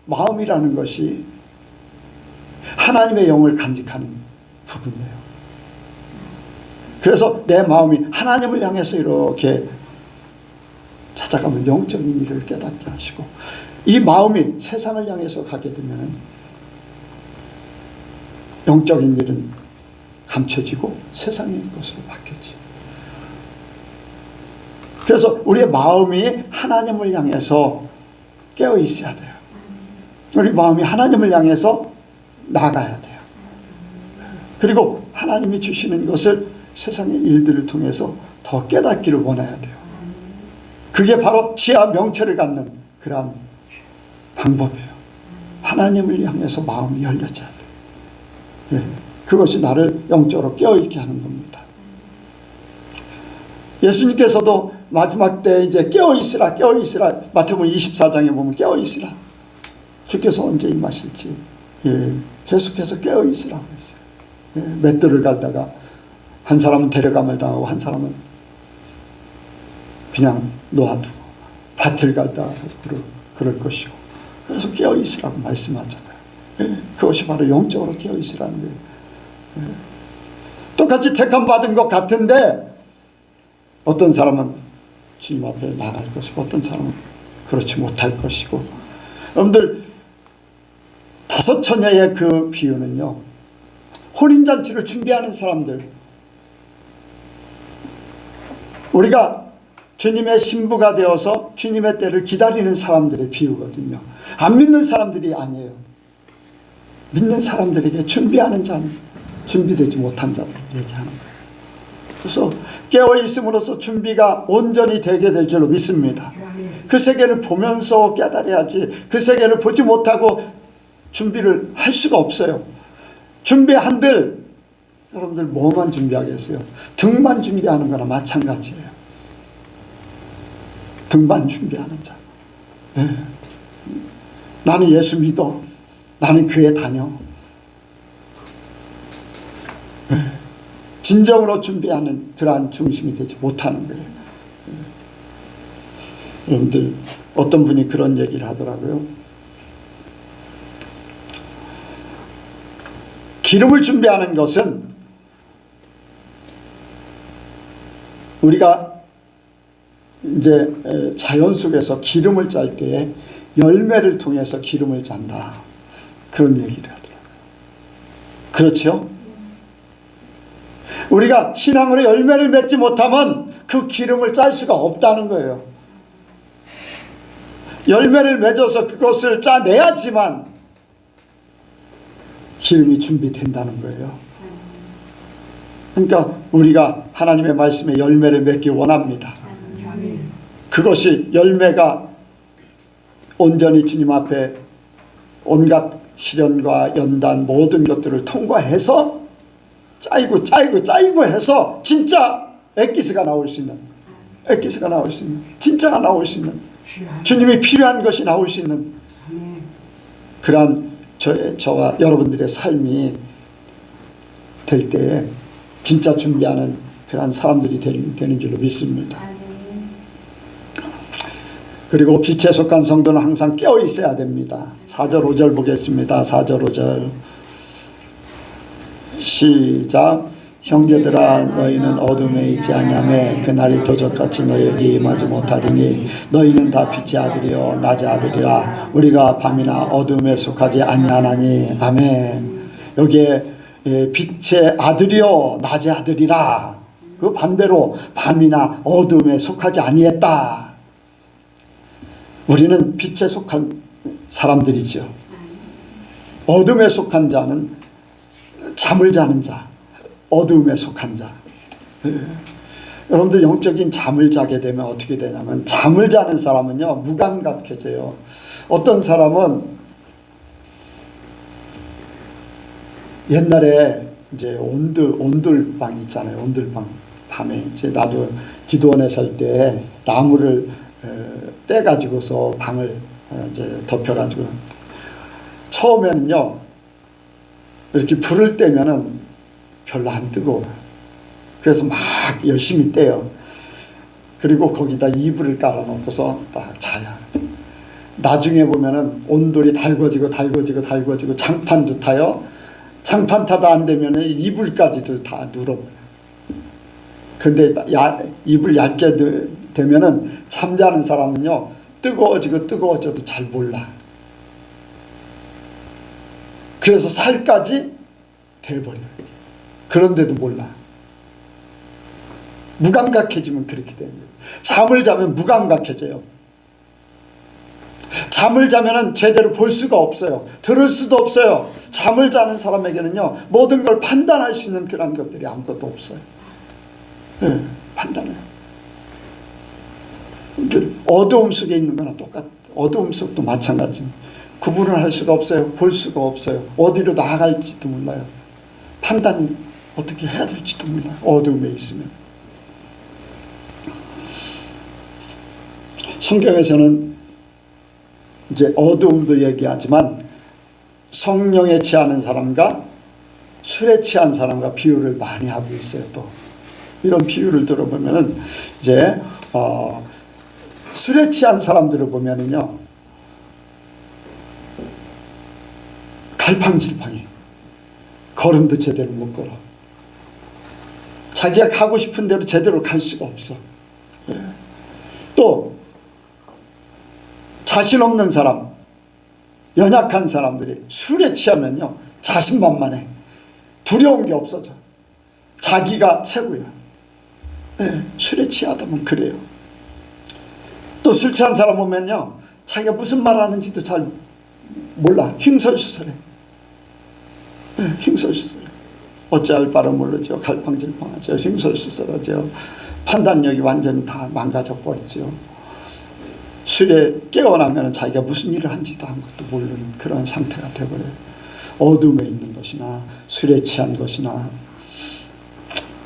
마음이라는 것이 하나님의 영을 간직하는 부분이에요. 그래서 내 마음이 하나님을 향해서 이렇게 찾아가면 영적인 일을 깨닫게 하시고 이 마음이 세상을 향해서 가게 되면 영적인 일은 감춰지고 세상의 것으로 바뀌지. 그래서 우리의 마음이 하나님을 향해서 깨어 있어야 돼요. 우리 마음이 하나님을 향해서 나가야 돼요. 그리고 하나님이 주시는 것을 세상의 일들을 통해서 더 깨닫기를 원해야 돼요. 그게 바로 지혜와 명철을 갖는 그러한 방법이에요. 하나님을 향해서 마음이 열려져야 돼요. 그것이 나를 영적으로 깨어있게 하는 겁니다. 예수님께서도 마지막 때 이제 깨어 있으라, 깨어 있으라. 마태복음 24장에 보면 깨어 있으라. 주께서 언제 임하실지 계속해서 깨어 있으라고 했어요. 맷돌을 갈다가 한 사람은 데려감을 당하고 한 사람은 그냥 놓아두고 밭을 갈다가 그럴 것이고, 그래서 깨어 있으라고 말씀하잖아요. 그것이 바로 영적으로 깨어 있으라는 거예요. 똑같이 택함 받은 것 같은데 어떤 사람은 주님 앞에 나갈 것이고 어떤 사람은 그렇지 못할 것이고. 여러분들, 다섯 처녀의 그 비유는요, 혼인잔치를 준비하는 사람들, 우리가 주님의 신부가 되어서 주님의 때를 기다리는 사람들의 비유거든요. 안 믿는 사람들이 아니에요. 믿는 사람들에게 준비하는 자는 준비되지 못한 자들을 얘기하는 거예요. 그래서 깨어있음으로써 준비가 온전히 되게 될 줄로 믿습니다. 그 세계를 보면서 깨달아야지, 그 세계를 보지 못하고 준비를 할 수가 없어요. 준비한들, 여러분들 뭐만 준비하겠어요? 등만 준비하는 거나 마찬가지예요. 등만 준비하는 자. 나는 예수 믿어. 나는 교회 다녀. 진정으로 준비하는 그러한 중심이 되지 못하는 거예요. 여러분들, 어떤 분이 그런 얘기를 하더라고요. 기름을 준비하는 것은 우리가 이제 자연 속에서 기름을 짤 때에 열매를 통해서 기름을 짠다, 그런 얘기를 하더라고요. 그렇죠? 우리가 신앙으로 열매를 맺지 못하면 그 기름을 짤 수가 없다는 거예요. 열매를 맺어서 그것을 짜내야지만 기름이 준비된다는 거예요. 그러니까 우리가 하나님의 말씀에 열매를 맺기 원합니다. 그것이 열매가 온전히 주님 앞에 온갖 시련과 연단 모든 것들을 통과해서 짜이고 해서 진짜 엑기스가 나올 수 있는, 진짜가 나올 수 있는, 주님이 필요한 것이 나올 수 있는 그러한 저와 여러분들의 삶이 될 때에 진짜 준비하는 그러한 사람들이 되는 줄로 믿습니다. 그리고 빛에 속한 성도는 항상 깨어 있어야 됩니다. 4절 5절 보겠습니다. 4절 5절 시작. 형제들아, 너희는 어둠에 있지 아니하며 그날이 도적같이 너희에게 임하지 못하리니 너희는 다 빛의 아들이요 낮의 아들이라. 우리가 밤이나 어둠에 속하지 아니하나니. 아멘. 여기에 빛의 아들이요 낮의 아들이라, 그 반대로 밤이나 어둠에 속하지 아니했다. 우리는 빛에 속한 사람들이죠. 어둠에 속한 자는 잠을 자는 자, 어둠에 속한 자. 여러분들, 영적인 잠을 자게 되면 어떻게 되냐면, 잠을 자는 사람은요 무감각해져요. 어떤 사람은 옛날에 이제 온돌방 있잖아요. 온돌방. 밤에 이제 나도 기도원에 살 때 나무를 떼가지고서 방을 이제 덮여가지고, 처음에는요 이렇게 불을 떼면은 별로 안 뜨거워요. 그래서 막 열심히 떼요. 그리고 거기다 이불을 깔아놓고서 딱 자야. 나중에 보면은 온돌이 달궈지고 장판도 타요. 장판 타다 안 되면은 이불까지도 다 눌어버려요. 근데 이불 얇게 되면은 잠자는 사람은요 뜨거워져도 잘 몰라. 그래서 살까지 돼버려요. 그런데도 몰라. 무감각해지면 그렇게 됩니다. 잠을 자면 무감각해져요. 잠을 자면은 제대로 볼 수가 없어요. 들을 수도 없어요. 잠을 자는 사람에게는요 모든 걸 판단할 수 있는 그런 것들이 아무것도 없어요. 판단해요. 어두움 속에 있는 거나 똑같아요. 어두움 속도 마찬가지. 구분을 할 수가 없어요. 볼 수가 없어요. 어디로 나아갈지도 몰라요. 판단 어떻게 해야 될지도 몰라요. 어두움에 있으면. 성경에서는 이제 어두움도 얘기하지만 성령에 취하는 사람과 술에 취한 사람과 비유를 많이 하고 있어요. 또 이런 비유를 들어보면은 이제 술에 취한 사람들을 보면은요, 갈팡질팡해. 걸음도 제대로 못 걸어. 자기가 가고 싶은 대로 제대로 갈 수가 없어. 예. 또 자신 없는 사람, 연약한 사람들이 술에 취하면요, 자신만만해. 두려운 게 없어져. 자기가 최고야. 예. 술에 취하다 보면 그래요. 또 술 취한 사람 보면요, 자기가 무슨 말 하는지도 잘 몰라. 흉설수설해. 예. 흉설수설해. 어찌할 바를 모르죠. 갈팡질팡하죠. 흉설수설하죠. 판단력이 완전히 다 망가져 버리죠. 술에 깨어나면 자기가 무슨 일을 한지도 아무것도 모르는 그런 상태가 되어버려요. 어둠에 있는 것이나 술에 취한 것이나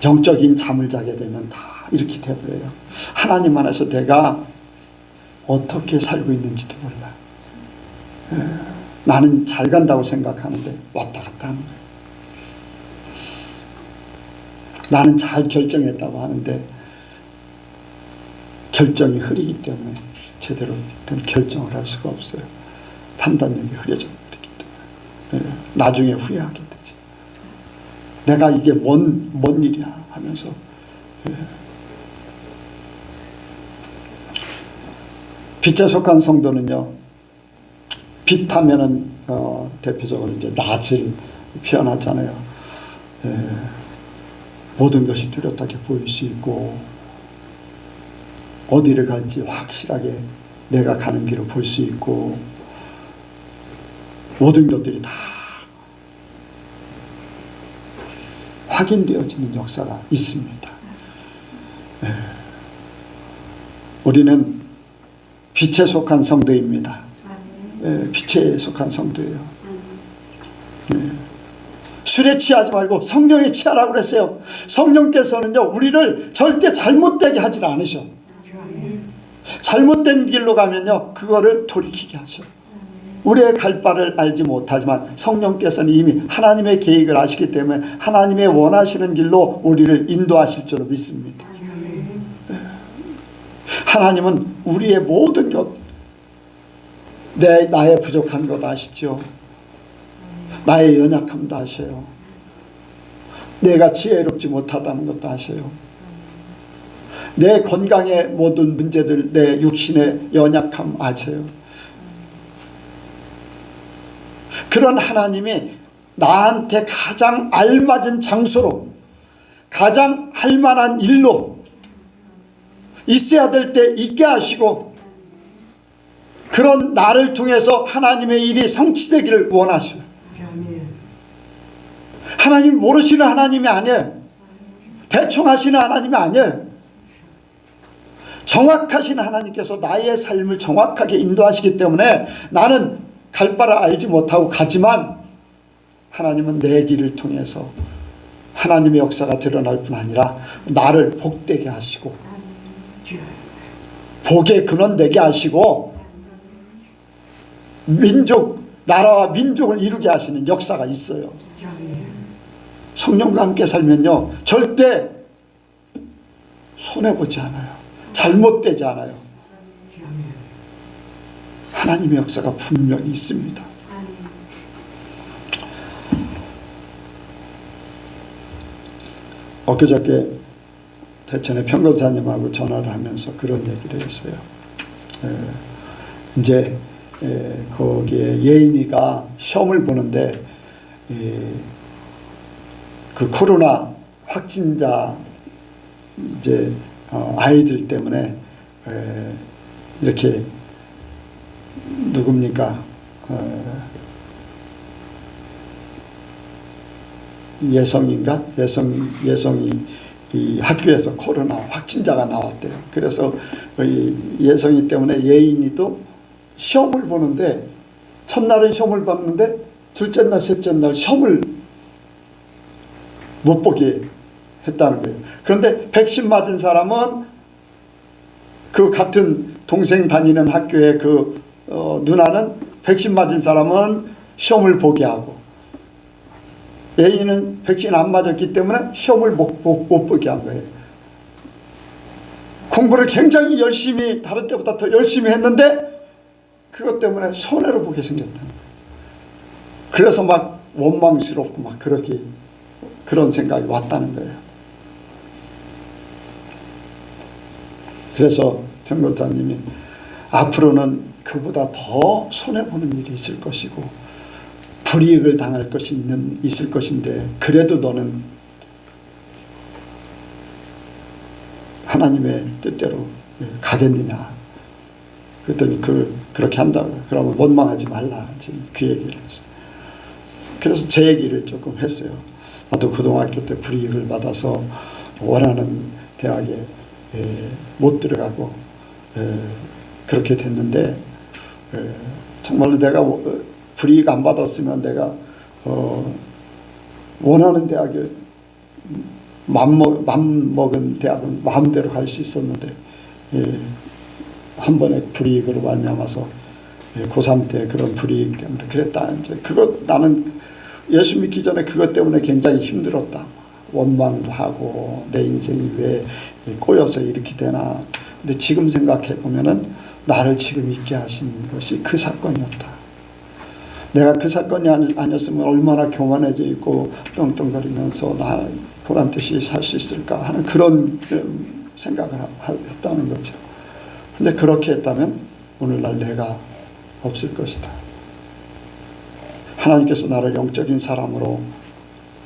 영적인 잠을 자게 되면 다 이렇게 되어버려요. 하나님 안에서 내가 어떻게 살고 있는지도 몰라. 나는 잘 간다고 생각하는데 왔다 갔다 하는 거예요. 나는 잘 결정했다고 하는데 결정이 흐리기 때문에 제대로 된 결정을 할 수가 없어요. 판단력이 흐려져 버리기 때문에 나중에 후회하게 되지. 내가 이게 뭔 일이야 하면서. 빛에 속한 성도는요, 빛 하면은 대표적으로 이제 낯을 표현하잖아요. 모든 것이 뚜렷하게 보일 수 있고 어디를 갈지 확실하게 내가 가는 길을 볼 수 있고 모든 것들이 다 확인되어지는 역사가 있습니다. 우리는 빛에 속한 성도입니다. 빛에 속한 성도예요. 술에 취하지 말고 성령에 취하라고 그랬어요. 성령께서는요, 우리를 절대 잘못되게 하지 않으셔. 잘못된 길로 가면요, 그거를 돌이키게 하셔. 우리의 갈 바를 알지 못하지만 성령께서는 이미 하나님의 계획을 아시기 때문에 하나님의 원하시는 길로 우리를 인도하실 줄로 믿습니다. 하나님은 우리의 모든 것, 나의 부족한 것 아시죠? 나의 연약함도 아셔요. 내가 지혜롭지 못하다는 것도 아셔요. 내 건강의 모든 문제들, 내 육신의 연약함 아셔요. 그런 하나님이 나한테 가장 알맞은 장소로, 가장 할 만한 일로 있어야 될 때 있게 하시고, 그런 나를 통해서 하나님의 일이 성취되기를 원하셔요. 하나님 모르시는 하나님이 아니에요. 대충 하시는 하나님이 아니에요. 정확하신 하나님께서 나의 삶을 정확하게 인도하시기 때문에 나는 갈 바를 알지 못하고 가지만 하나님은 내 길을 통해서 하나님의 역사가 드러날 뿐 아니라 나를 복되게 하시고 복의 근원 되게 하시고 나라와 민족을 이루게 하시는 역사가 있어요. 성령과 함께 살면요, 절대 손해보지 않아요. 잘못되지 않아요. 하나님의 역사가 분명히 있습니다. 엊그저께 대천의 평거사님하고 전화를 하면서 그런 얘기를 했어요. 이제 거기에 예인이가 시험을 보는데 그 코로나 확진자 이제 아이들 때문에 이렇게 누굽니까? 예성인가? 예성이 이 학교에서 코로나 확진자가 나왔대요. 그래서 예성이 때문에 예인이도 시험을 보는데 첫날은 시험을 봤는데 둘째 날, 셋째 날 시험을 못 보게 했다는 거예요. 그런데 백신 맞은 사람은 그 같은 동생 다니는 학교에 그 누나는 백신 맞은 사람은 시험을 보게 하고, 애인은 백신 안 맞았기 때문에 시험을 못 보게 한 거예요. 공부를 굉장히 열심히, 다른 때보다 더 열심히 했는데 그것 때문에 손해를 보게 생겼다는 거예요. 그래서 막 원망스럽고 막 그렇게 그런 생각이 왔다는 거예요. 그래서 변호사님이 앞으로는 그보다 더 손해보는 일이 있을 것이고 불이익을 당할 것이 있을 것인데 그래도 너는 하나님의 뜻대로 가겠느냐. 그랬더니 그렇게 한다고. 그러면 원망하지 말라. 그 얘기를 했어요. 그래서 제 얘기를 조금 했어요. 나도 고등학교 때 불이익을 받아서 원하는 대학에 못 들어가고 그렇게 됐는데 정말로 내가 불이익 안 받았으면 내가 원하는 대학에 맘먹은 대학은 마음대로 갈 수 있었는데 한 번의 불이익으로 말미암아서 고3 때 그런 불이익 때문에 그랬다. 이제 나는 예수 믿기 전에 그것 때문에 굉장히 힘들었다. 원망도 하고 내 인생이 왜 꼬여서 이렇게 되나. 근데 지금 생각해 보면은 나를 지금 있게 하신 것이 그 사건이었다. 내가 그 사건이 아니었으면 얼마나 교만해져 있고 떵떵거리면서 나 보란 듯이 살 수 있을까 하는 그런 생각을 했다는 거죠. 근데 그렇게 했다면 오늘날 내가 없을 것이다. 하나님께서 나를 영적인 사람으로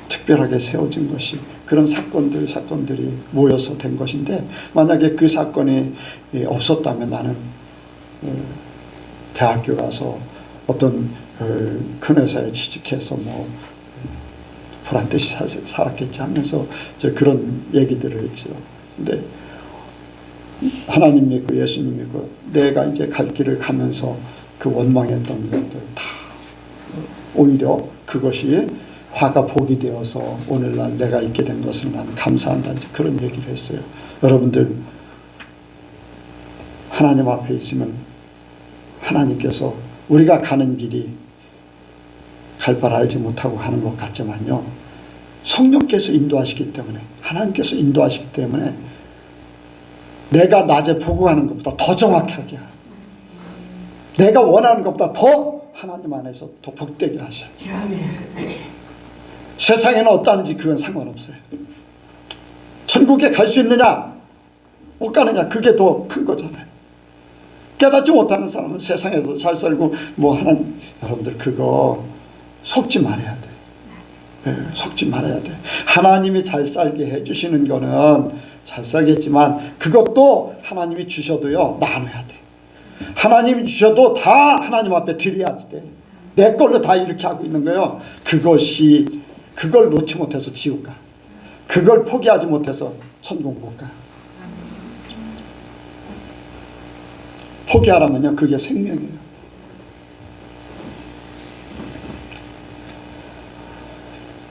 특별하게 세워진 것이 그런 사건들이 모여서 된 것인데 만약에 그 사건이 없었다면 나는 대학교 가서 어떤 큰 회사에 취직해서 뭐 보란 듯이 살았겠지 하면서 그런 얘기들을 했죠. 근데 하나님 믿고 예수님 믿고 내가 이제 갈 길을 가면서 그 원망했던 것들 다 오히려 그것이 화가 복이 되어서 오늘날 내가 있게 된 것을 나는 감사한다. 그런 얘기를 했어요. 여러분들 하나님 앞에 있으면 하나님께서 우리가 가는 길이 갈 바를 알지 못하고 가는 것 같지만요. 성령께서 인도하시기 때문에 하나님께서 인도하시기 때문에 내가 낮에 보고 가는 것보다 더 정확하게 내가 원하는 것보다 더 하나님 안에서 더 복되게 하셔요. 세상에는 어떤지 그건 상관없어요. 천국에 갈 수 있느냐 못 가느냐 그게 더 큰 거잖아요. 깨닫지 못하는 사람은 세상에서 잘 살고 뭐 하는 여러분들 그거 속지 말아야 돼. 속지 말아야 돼. 하나님이 잘 살게 해주시는 거는 잘 살겠지만 그것도 하나님이 주셔도요 나눠야 돼. 하나님이 주셔도 다 하나님 앞에 드려야지 돼. 내 걸로 다 이렇게 하고 있는 거예요. 그걸 놓지 못해서 지옥 가. 그걸 포기하지 못해서 천국 못 가. 포기하라면요 그게 생명이에요.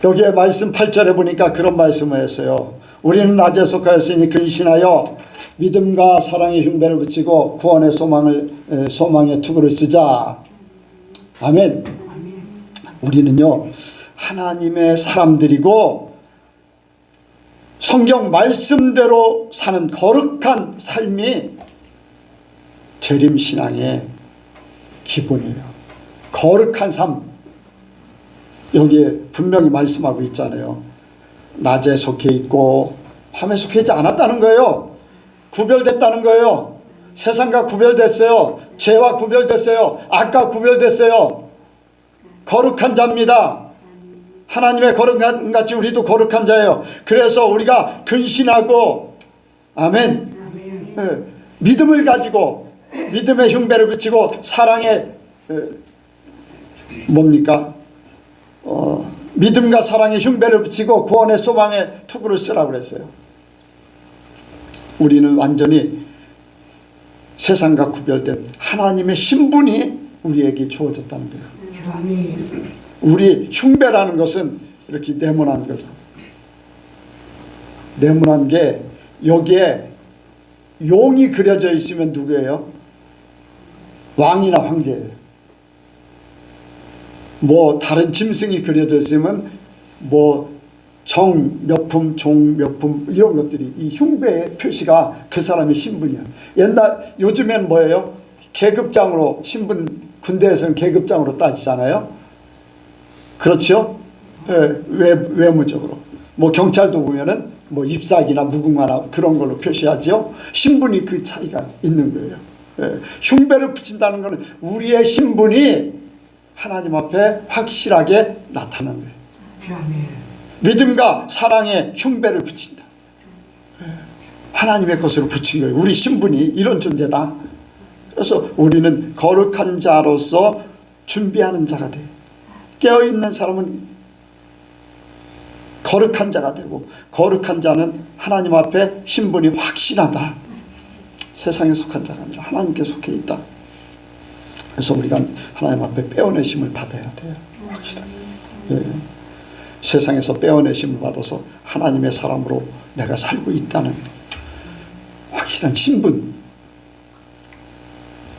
여기에 말씀 8절에 보니까 그런 말씀을 했어요. 우리는 낮에 속하였으니 근신하여 믿음과 사랑의 흉배를 붙이고 구원의 소망의 투구를 쓰자. 아멘. 우리는요 하나님의 사람들이고 성경 말씀대로 사는 거룩한 삶이 재림신앙의 기본이에요. 거룩한 삶. 여기에 분명히 말씀하고 있잖아요. 낮에 속해 있고 밤에 속해 있지 않았다는 거예요. 구별됐다는 거예요. 세상과 구별됐어요. 죄와 구별됐어요. 악과 구별됐어요. 거룩한 자입니다. 하나님의 거룩한 같이 우리도 거룩한 자예요. 그래서 우리가 근신하고 아멘. 믿음을 가지고 믿음의 흉배를 붙이고 사랑의 뭡니까? 믿음과 사랑의 흉배를 붙이고 구원의 소망의 투구를 쓰라고 그랬어요. 우리는 완전히 세상과 구별된 하나님의 신분이 우리에게 주어졌다는 거예요. 우리 흉배라는 것은 이렇게 네모난 거죠. 네모난 게 여기에 용이 그려져 있으면 누구예요? 왕이나 황제예요. 뭐 다른 짐승이 그려져 있으면 뭐 정 몇 품, 종 몇 품 이런 것들이 이 흉배의 표시가 그 사람의 신분이에요. 요즘엔 뭐예요? 계급장으로 신분, 군대에서는 계급장으로 따지잖아요. 그렇죠? 예, 외무적으로. 뭐 경찰도 보면은 뭐 잎사귀나 무궁화나 그런 걸로 표시하죠. 신분이 그 차이가 있는 거예요. 예, 흉배를 붙인다는 것은 우리의 신분이 하나님 앞에 확실하게 나타나는 거예요. 믿음과 사랑에 흉배를 붙인다. 하나님의 것으로 붙인 거예요. 우리 신분이 이런 존재다. 그래서 우리는 거룩한 자로서 준비하는 자가 돼요. 깨어있는 사람은 거룩한 자가 되고, 거룩한 자는 하나님 앞에 신분이 확실하다. 세상에 속한 자가 아니라 하나님께 속해 있다. 그래서 우리가 하나님 앞에 빼어내심을 받아야 돼요. 확실하게. 예. 세상에서 빼어내심을 받아서 하나님의 사람으로 내가 살고 있다는 확실한 신분.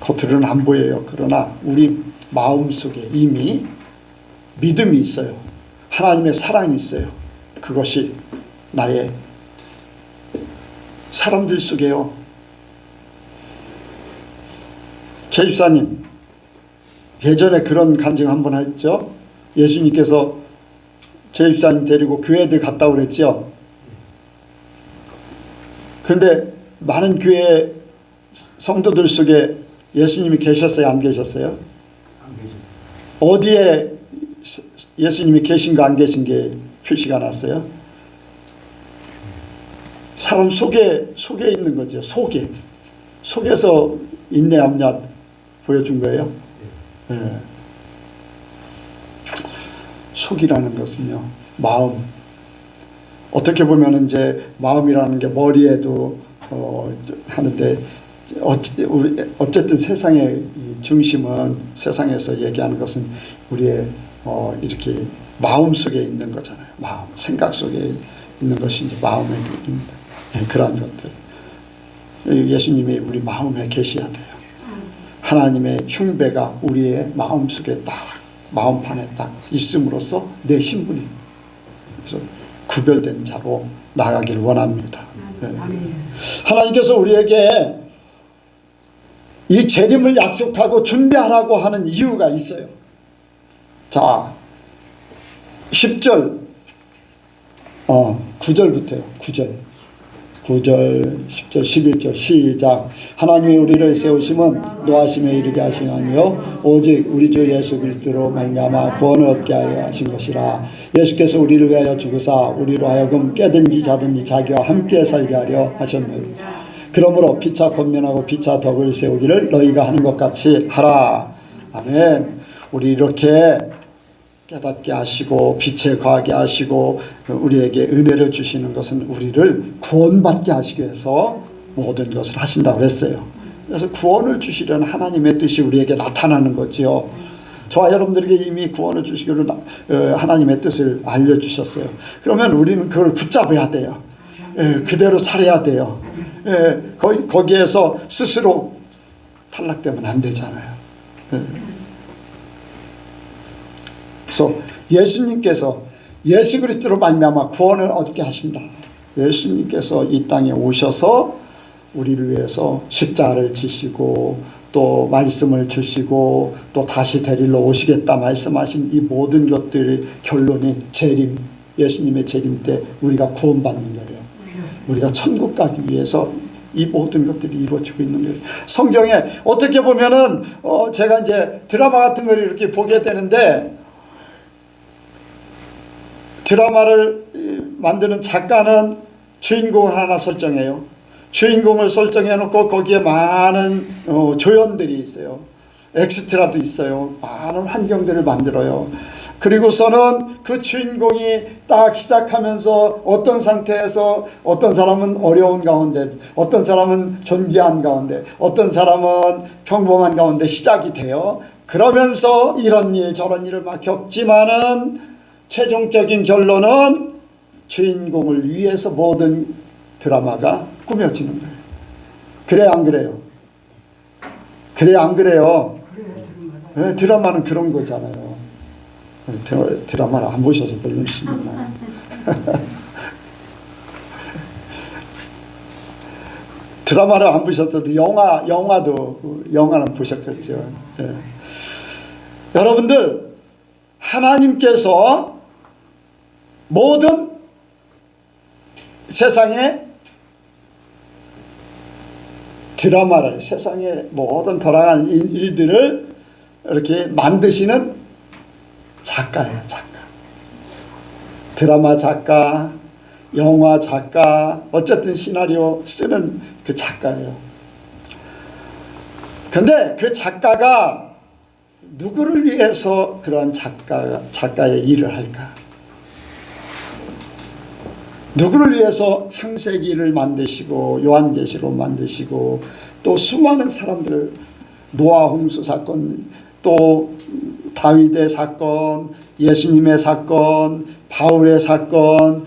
겉으로는 안 보여요. 그러나 우리 마음속에 이미 믿음이 있어요. 하나님의 사랑이 있어요. 그것이 나의 사람들 속에요. 제 집사님 예전에 그런 간증 한번 했죠. 예수님께서 제 집사님 데리고 교회들 갔다 그랬죠. 그런데 많은 교회 성도들 속에 예수님이 계셨어요? 안 계셨어요? 안 계셨어요. 어디에 예수님이 계신가 안 계신 게 표시가 났어요? 사람 속에 있는 거죠. 속에서 있네 없냐 보여준 거예요. 네. 속이라는 것은요, 마음. 어떻게 보면 이제 마음이라는 게 머리에도 하는데 어쨌든 세상의 중심은, 세상에서 얘기하는 것은 우리의 이렇게 마음 속에 있는 거잖아요. 마음, 생각 속에 있는 것이 이제 마음에 있는 그러한 것들. 예수님이 우리 마음에 계셔야 돼요. 하나님의 흉배가 우리의 마음 속에 딱, 마음판에 딱 있음으로써 내 신분이 그래서 구별된 자로 나가기를 원합니다. 네. 하나님께서 우리에게 이 재림을 약속하고 준비하라고 하는 이유가 있어요. 자, 10절, 9절부터요. 9절, 10절, 11절 시작. 하나님이 우리를 세우심은 노하심에 이르게 하신 아니요 오직 우리 주 예수 그리스도로 말미암아 구원을 얻게 하여 하신 것이라. 예수께서 우리를 위하여 죽으사 우리로 하여금 깨든지 자든지 자기와 함께 살게 하려 하셨느니 그러므로 피차 권면하고 피차 덕을 세우기를 너희가 하는 것 같이 하라. 아멘. 우리 이렇게 깨닫게 하시고 빛에 거하게 하시고 우리에게 은혜를 주시는 것은 우리를 구원받게 하시기 위해서 모든 것을 하신다고 그랬어요. 그래서 구원을 주시려는 하나님의 뜻이 우리에게 나타나는 거죠. 저와 여러분들에게 이미 구원을 주시기를 하나님의 뜻을 알려주셨어요. 그러면 우리는 그걸 붙잡아야 돼요. 그대로 살아야 돼요. 거기에서 스스로 탈락되면 안 되잖아요. 그래서 예수님께서 예수 그리스도로 말미암아 구원을 얻게 하신다. 예수님께서 이 땅에 오셔서 우리를 위해서 십자가를 지시고 또 말씀을 주시고 또 다시 데리러 오시겠다 말씀하신 이 모든 것들의 결론이 재림, 예수님의 재림 때 우리가 구원받는 거예요. 우리가 천국 가기 위해서 이 모든 것들이 이루어지고 있는 거예요. 성경에 어떻게 보면은 제가 이제 드라마 같은 걸 이렇게 보게 되는데, 드라마를 만드는 작가는 주인공을 하나 설정해요. 주인공을 설정해 놓고 거기에 많은 조연들이 있어요. 엑스트라도 있어요. 많은 환경들을 만들어요. 그리고서는 그 주인공이 딱 시작하면서 어떤 상태에서 어떤 사람은 어려운 가운데, 어떤 사람은 존귀한 가운데, 어떤 사람은 평범한 가운데 시작이 돼요. 그러면서 이런 일 저런 일을 막 겪지만은 최종적인 결론은 주인공을 위해서 모든 드라마가 꾸며지는 거예요. 그래 안 그래요? 그래 안 그래요? 네, 드라마는 그런 거잖아요. 드라마를 안 보셔서 모르시구나. 드라마를 안 보셨어도 영화는 보셨겠죠. 예. 여러분들, 하나님께서 모든 세상에 드라마를, 세상에 모든 돌아가는 일들을 이렇게 만드시는 작가예요, 작가. 드라마 작가, 영화 작가, 어쨌든 시나리오 쓰는 그 작가예요. 근데 그 작가가 누구를 위해서 그런 작가의 일을 할까? 누구를 위해서 창세기를 만드시고 요한계시록 만드시고 또 수많은 사람들, 노아 홍수 사건, 또 다윗의 사건, 예수님의 사건, 바울의 사건,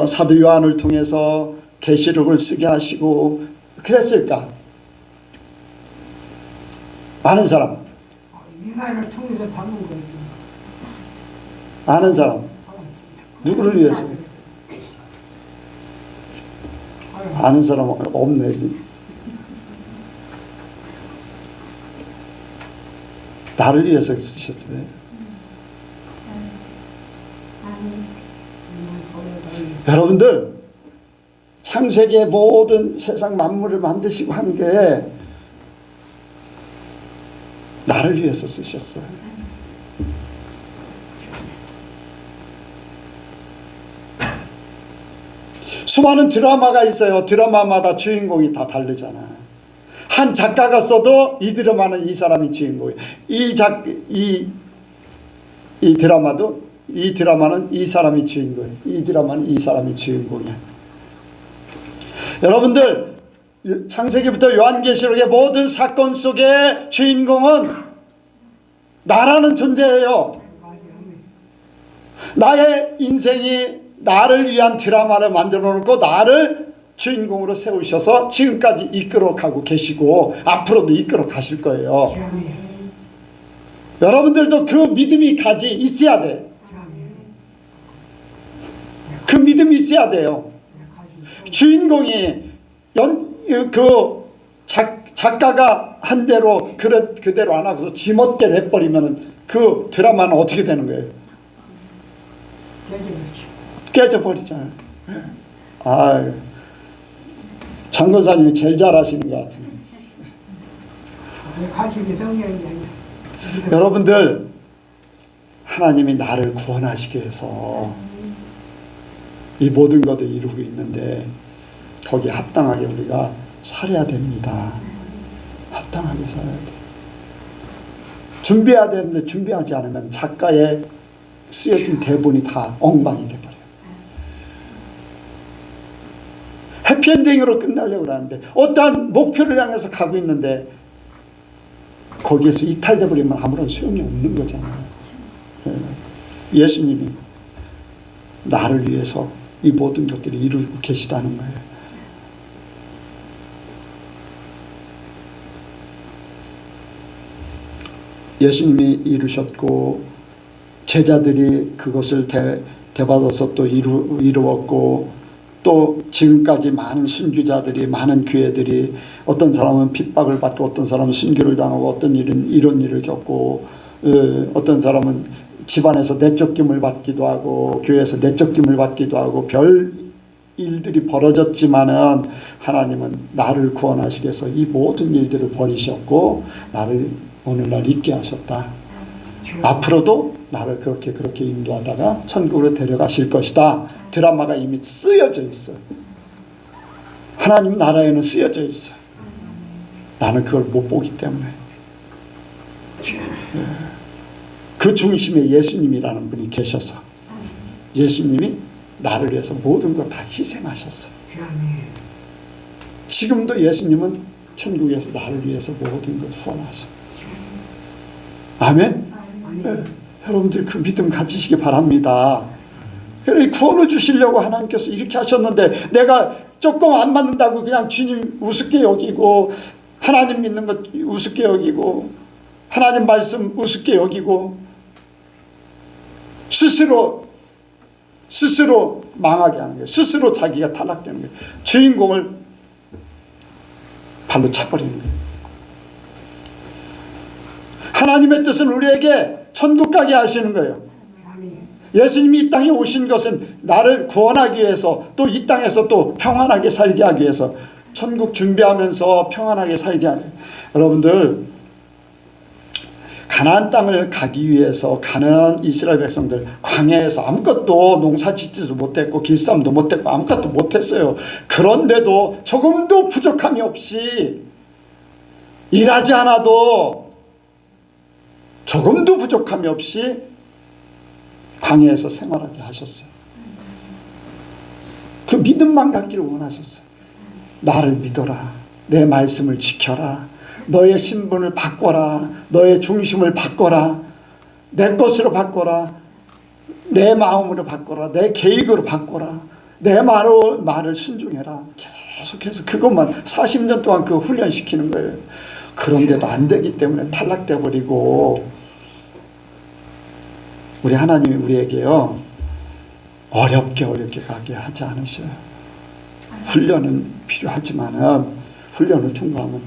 사도 요한을 통해서 계시록을 쓰게 하시고 그랬을까? 아는 사람? 인간을 통해서 담은 거지. 아는 사람? 누구를 위해서? 아는 사람 없네. 나를 위해서 쓰셨어요. 여러분들, 창세기의 모든 세상 만물을 만드시고 한 게 나를 위해서 쓰셨어요. 수많은 드라마가 있어요. 드라마마다 주인공이 다 다르잖아. 한 작가가 써도 이 드라마는 이 사람이 주인공이에요. 이 드라마는 이 사람이 주인공이에요. 이 드라마는 이 사람이 주인공이에요. 여러분들, 창세기부터 요한계시록의 모든 사건 속의 주인공은 나라는 존재예요. 나의 인생이 나를 위한 드라마를 만들어 놓고 나를 주인공으로 세우셔서 지금까지 이끌어 가고 계시고 앞으로도 이끌어 가실 거예요. 여러분들도 그 믿음이 있어야 돼. 그 믿음이 있어야 돼요. 주인공이 작가가 한 대로 그대로 안 하고서 지멋대로 해버리면 그 드라마는 어떻게 되는 거예요? 깨져버리잖아요. 아, 장교사님이 제일 잘하시는 것 같아요. 여러분들, 하나님이 나를 구원하시기 위해서 이 모든 것을 이루고 있는데 거기에 합당하게 우리가 살아야 됩니다. 합당하게 살아야 돼. 준비해야 되는데 준비하지 않으면 작가의 쓰여진 대본이 다 엉망이 돼버려요. 해피엔딩으로 끝나려고 하는데 어떠한 목표를 향해서 가고 있는데 거기에서 이탈돼 버리면 아무런 소용이 없는 거잖아요. 예수님이 나를 위해서 이 모든 것들을 이루고 계시다는 거예요. 예수님이 이루셨고 제자들이 그것을 대받아서 또 이루었고 또 지금까지 많은 순교자들이, 많은 교회들이 어떤 사람은 핍박을 받고 어떤 사람은 순교를 당하고 어떤 일은 이런 일을 겪고 어떤 사람은 집안에서 내쫓김을 받기도 하고 교회에서 내쫓김을 받기도 하고 별 일들이 벌어졌지만은 하나님은 나를 구원하시기 위해서 이 모든 일들을 버리셨고 나를 오늘날 있게 하셨다. 앞으로도 나를 그렇게 인도하다가 천국으로 데려가실 것이다. 드라마가 이미 쓰여져 있어. 하나님 나라에는 쓰여져 있어. 나는 그걸 못 보기 때문에. 그 중심에 예수님이라는 분이 계셔서 예수님이 나를 위해서 모든 것 다 희생하셨어. 지금도 예수님은 천국에서 나를 위해서 모든 것 후원하셔. 아멘? 네, 여러분들 그 믿음 가지시기 바랍니다. 그래 구원을 주시려고 하나님께서 이렇게 하셨는데 내가 조금 안 맞는다고 그냥 주님 우습게 여기고 하나님 믿는 것 우습게 여기고 하나님 말씀 우습게 여기고 스스로 망하게 하는 거예요. 스스로 자기가 탈락되는 거예요. 주인공을 발로 차버리는 거예요. 하나님의 뜻은 우리에게 천국 가게 하시는 거예요. 예수님이 이 땅에 오신 것은 나를 구원하기 위해서, 또 이 땅에서 또 평안하게 살게 하기 위해서, 천국 준비하면서 평안하게 살게 하는 거예요. 여러분들, 가나안 땅을 가기 위해서 가는 이스라엘 백성들 광야에서 아무것도 농사 짓지도 못했고 길쌈도 못했고 아무것도 못했어요. 그런데도 조금도 부족함이 없이, 일하지 않아도 조금도 부족함이 없이 광야에서 생활하게 하셨어요. 그 믿음만 갖기를 원하셨어요. 나를 믿어라. 내 말씀을 지켜라. 너의 신분을 바꿔라. 너의 중심을 바꿔라. 내 것으로 바꿔라. 내 마음으로 바꿔라. 내 계획으로 바꿔라. 내 말을 순종해라. 계속해서 그것만 40년 동안 그 훈련시키는 거예요. 그런데도 안 되기 때문에 탈락돼 버리고, 우리 하나님이 우리에게요 어렵게 가게 하지 않으셔요. 훈련은 필요하지만은 훈련을 통과하면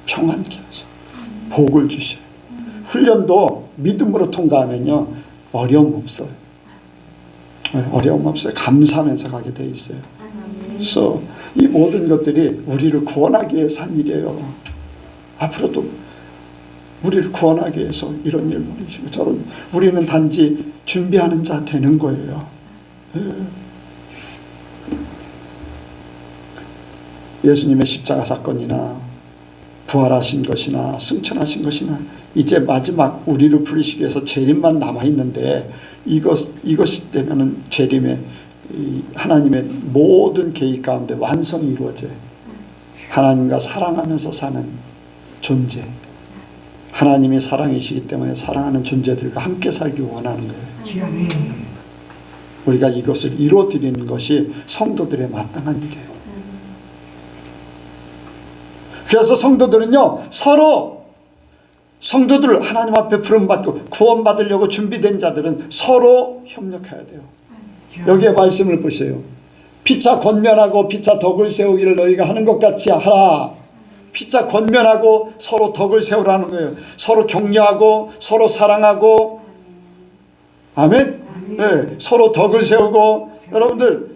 평안케 하셔. 복을 주셔요. 훈련도 믿음으로 통과하면요 어려움 없어요. 어려움 없어요. 감사하면서 가게 돼 있어요. 그래서 이 모든 것들이 우리를 구원하기 위해서 한 일이에요. 앞으로도 우리를 구원하기 위해서 이런 일 보내시고 저런, 우리는 단지 준비하는 자 되는 거예요. 예수님의 십자가 사건이나 부활하신 것이나 승천하신 것이나 이제 마지막 우리를 부르시기 위해서 재림만 남아있는데, 이것이 되면은 재림의 하나님의 모든 계획 가운데 완성이 이루어져요. 하나님과 사랑하면서 사는 존재, 하나님이 사랑이시기 때문에 사랑하는 존재들과 함께 살기 원하는 거예요. 우리가 이것을 이루어드리는 것이 성도들의 마땅한 일이에요. 그래서 성도들은요 성도들 하나님 앞에 부름받고 구원받으려고 준비된 자들은 서로 협력해야 돼요. 여기에 말씀을 보세요. 피차 권면하고 피차 덕을 세우기를 너희가 하는 것 같이 하라. 피차 권면하고 서로 덕을 세우라는 거예요. 서로 격려하고 서로 사랑하고, 아멘. 네, 서로 덕을 세우고, 여러분들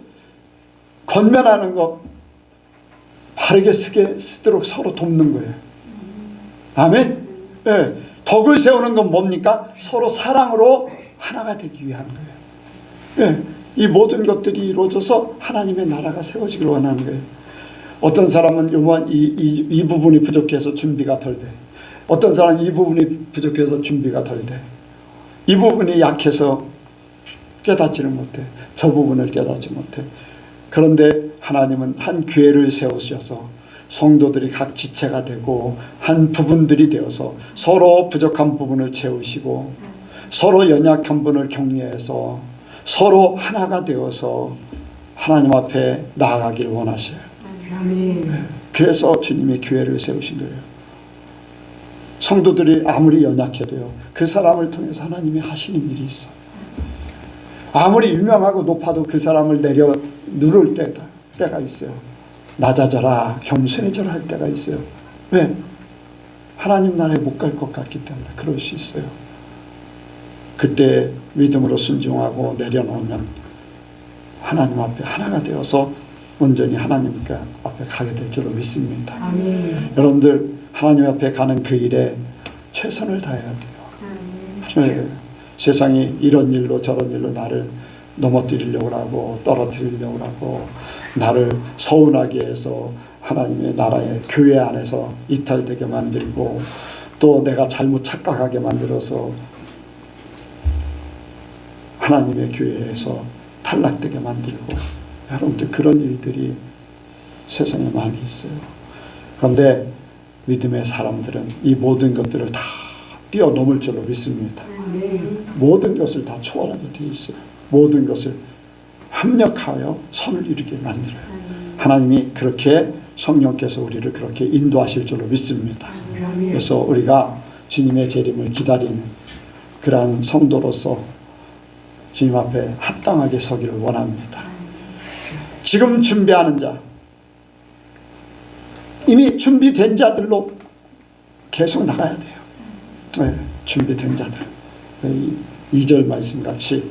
권면하는 거 바르게 쓰도록 서로 돕는 거예요. 아멘. 네, 덕을 세우는 건 뭡니까? 서로 사랑으로 하나가 되기 위한 거예요. 네, 이 모든 것들이 이루어져서 하나님의 나라가 세워지길 원하는 거예요. 어떤 사람은 이 부분이 부족해서 준비가 덜 돼. 어떤 사람은 이 부분이 부족해서 준비가 덜 돼. 이 부분이 약해서 깨닫지를 못해. 저 부분을 깨닫지 못해. 그런데 하나님은 한 교회를 세우셔서 성도들이 각 지체가 되고 한 부분들이 되어서 서로 부족한 부분을 채우시고 서로 연약한 분을 격려해서 서로 하나가 되어서 하나님 앞에 나아가길 원하셔요. 그래서 주님이 교회를 세우신 거예요. 성도들이 아무리 연약해도요 그 사람을 통해서 하나님이 하시는 일이 있어요. 아무리 유명하고 높아도 그 사람을 내려 누를 때가 있어요. 낮아져라, 겸손해져라 할 때가 있어요. 왜? 하나님 나라에 못 갈 것 같기 때문에 그럴 수 있어요. 그때 믿음으로 순종하고 내려놓으면 하나님 앞에 하나가 되어서 온전히 하나님 앞에 가게 될 줄로 믿습니다. 아멘. 여러분들 하나님 앞에 가는 그 일에 최선을 다해야 돼요. 네. 세상이 이런 일로 저런 일로 나를 넘어뜨리려고 하고 떨어뜨리려고 하고 나를 서운하게 해서 하나님의 나라의 교회 안에서 이탈되게 만들고 또 내가 잘못 착각하게 만들어서 하나님의 교회에서 탈락되게 만들고, 여러분들 그런 일들이 세상에 많이 있어요. 그런데 믿음의 사람들은 이 모든 것들을 다 뛰어넘을 줄로 믿습니다. 모든 것을 다 초월하게 되어 있어요. 모든 것을 합력하여 선을 이루게 만들어요. 하나님이 그렇게 성령께서 우리를 그렇게 인도하실 줄로 믿습니다. 그래서 우리가 주님의 재림을 기다리는 그러한 성도로서 주님 앞에 합당하게 서기를 원합니다. 지금 준비하는 자, 이미 준비된 자들로 계속 나가야 돼요. 네, 준비된 자들. 2절 말씀같이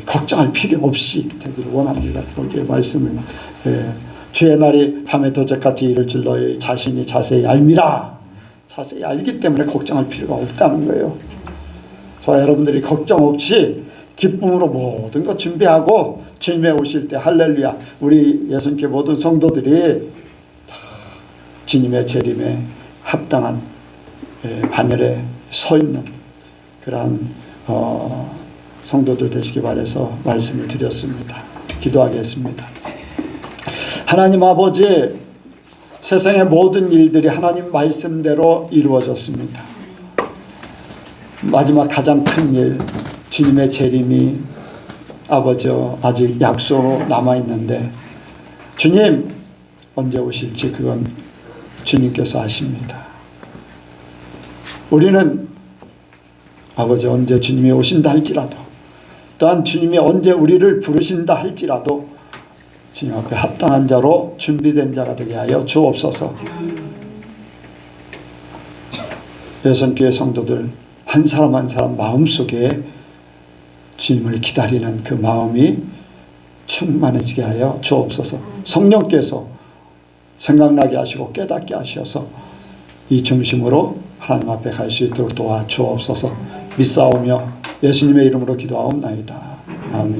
걱정할 필요 없이 되기를 원합니다. 거기에 말씀을 주의 날이 밤에 도적같이 이를 줄 너희 자신이 자세히 알미라. 자세히 알기 때문에 걱정할 필요가 없다는 거예요. 저 여러분들이 걱정 없이 기쁨으로 모든 것 준비하고 주님에 오실 때 할렐루야, 우리 예수님께 모든 성도들이 다 주님의 재림에 합당한 반열에 서 있는 그러한 성도들 되시기 바라서 말씀을 드렸습니다. 기도하겠습니다. 하나님 아버지, 세상의 모든 일들이 하나님 말씀대로 이루어졌습니다. 마지막 가장 큰 일, 주님의 재림이 아버지 아직 약속으로 남아있는데 주님 언제 오실지 그건 주님께서 아십니다. 우리는 아버지 언제 주님이 오신다 할지라도, 또한 주님이 언제 우리를 부르신다 할지라도 주님 앞에 합당한 자로 준비된 자가 되게 하여 주옵소서. 예선교회 성도들 한 사람 한 사람 마음속에 주님을 기다리는 그 마음이 충만해지게 하여 주옵소서. 성령께서 생각나게 하시고 깨닫게 하셔서 이 중심으로 하나님 앞에 갈 수 있도록 도와주옵소서. 믿사오며 예수님의 이름으로 기도하옵나이다. 아멘.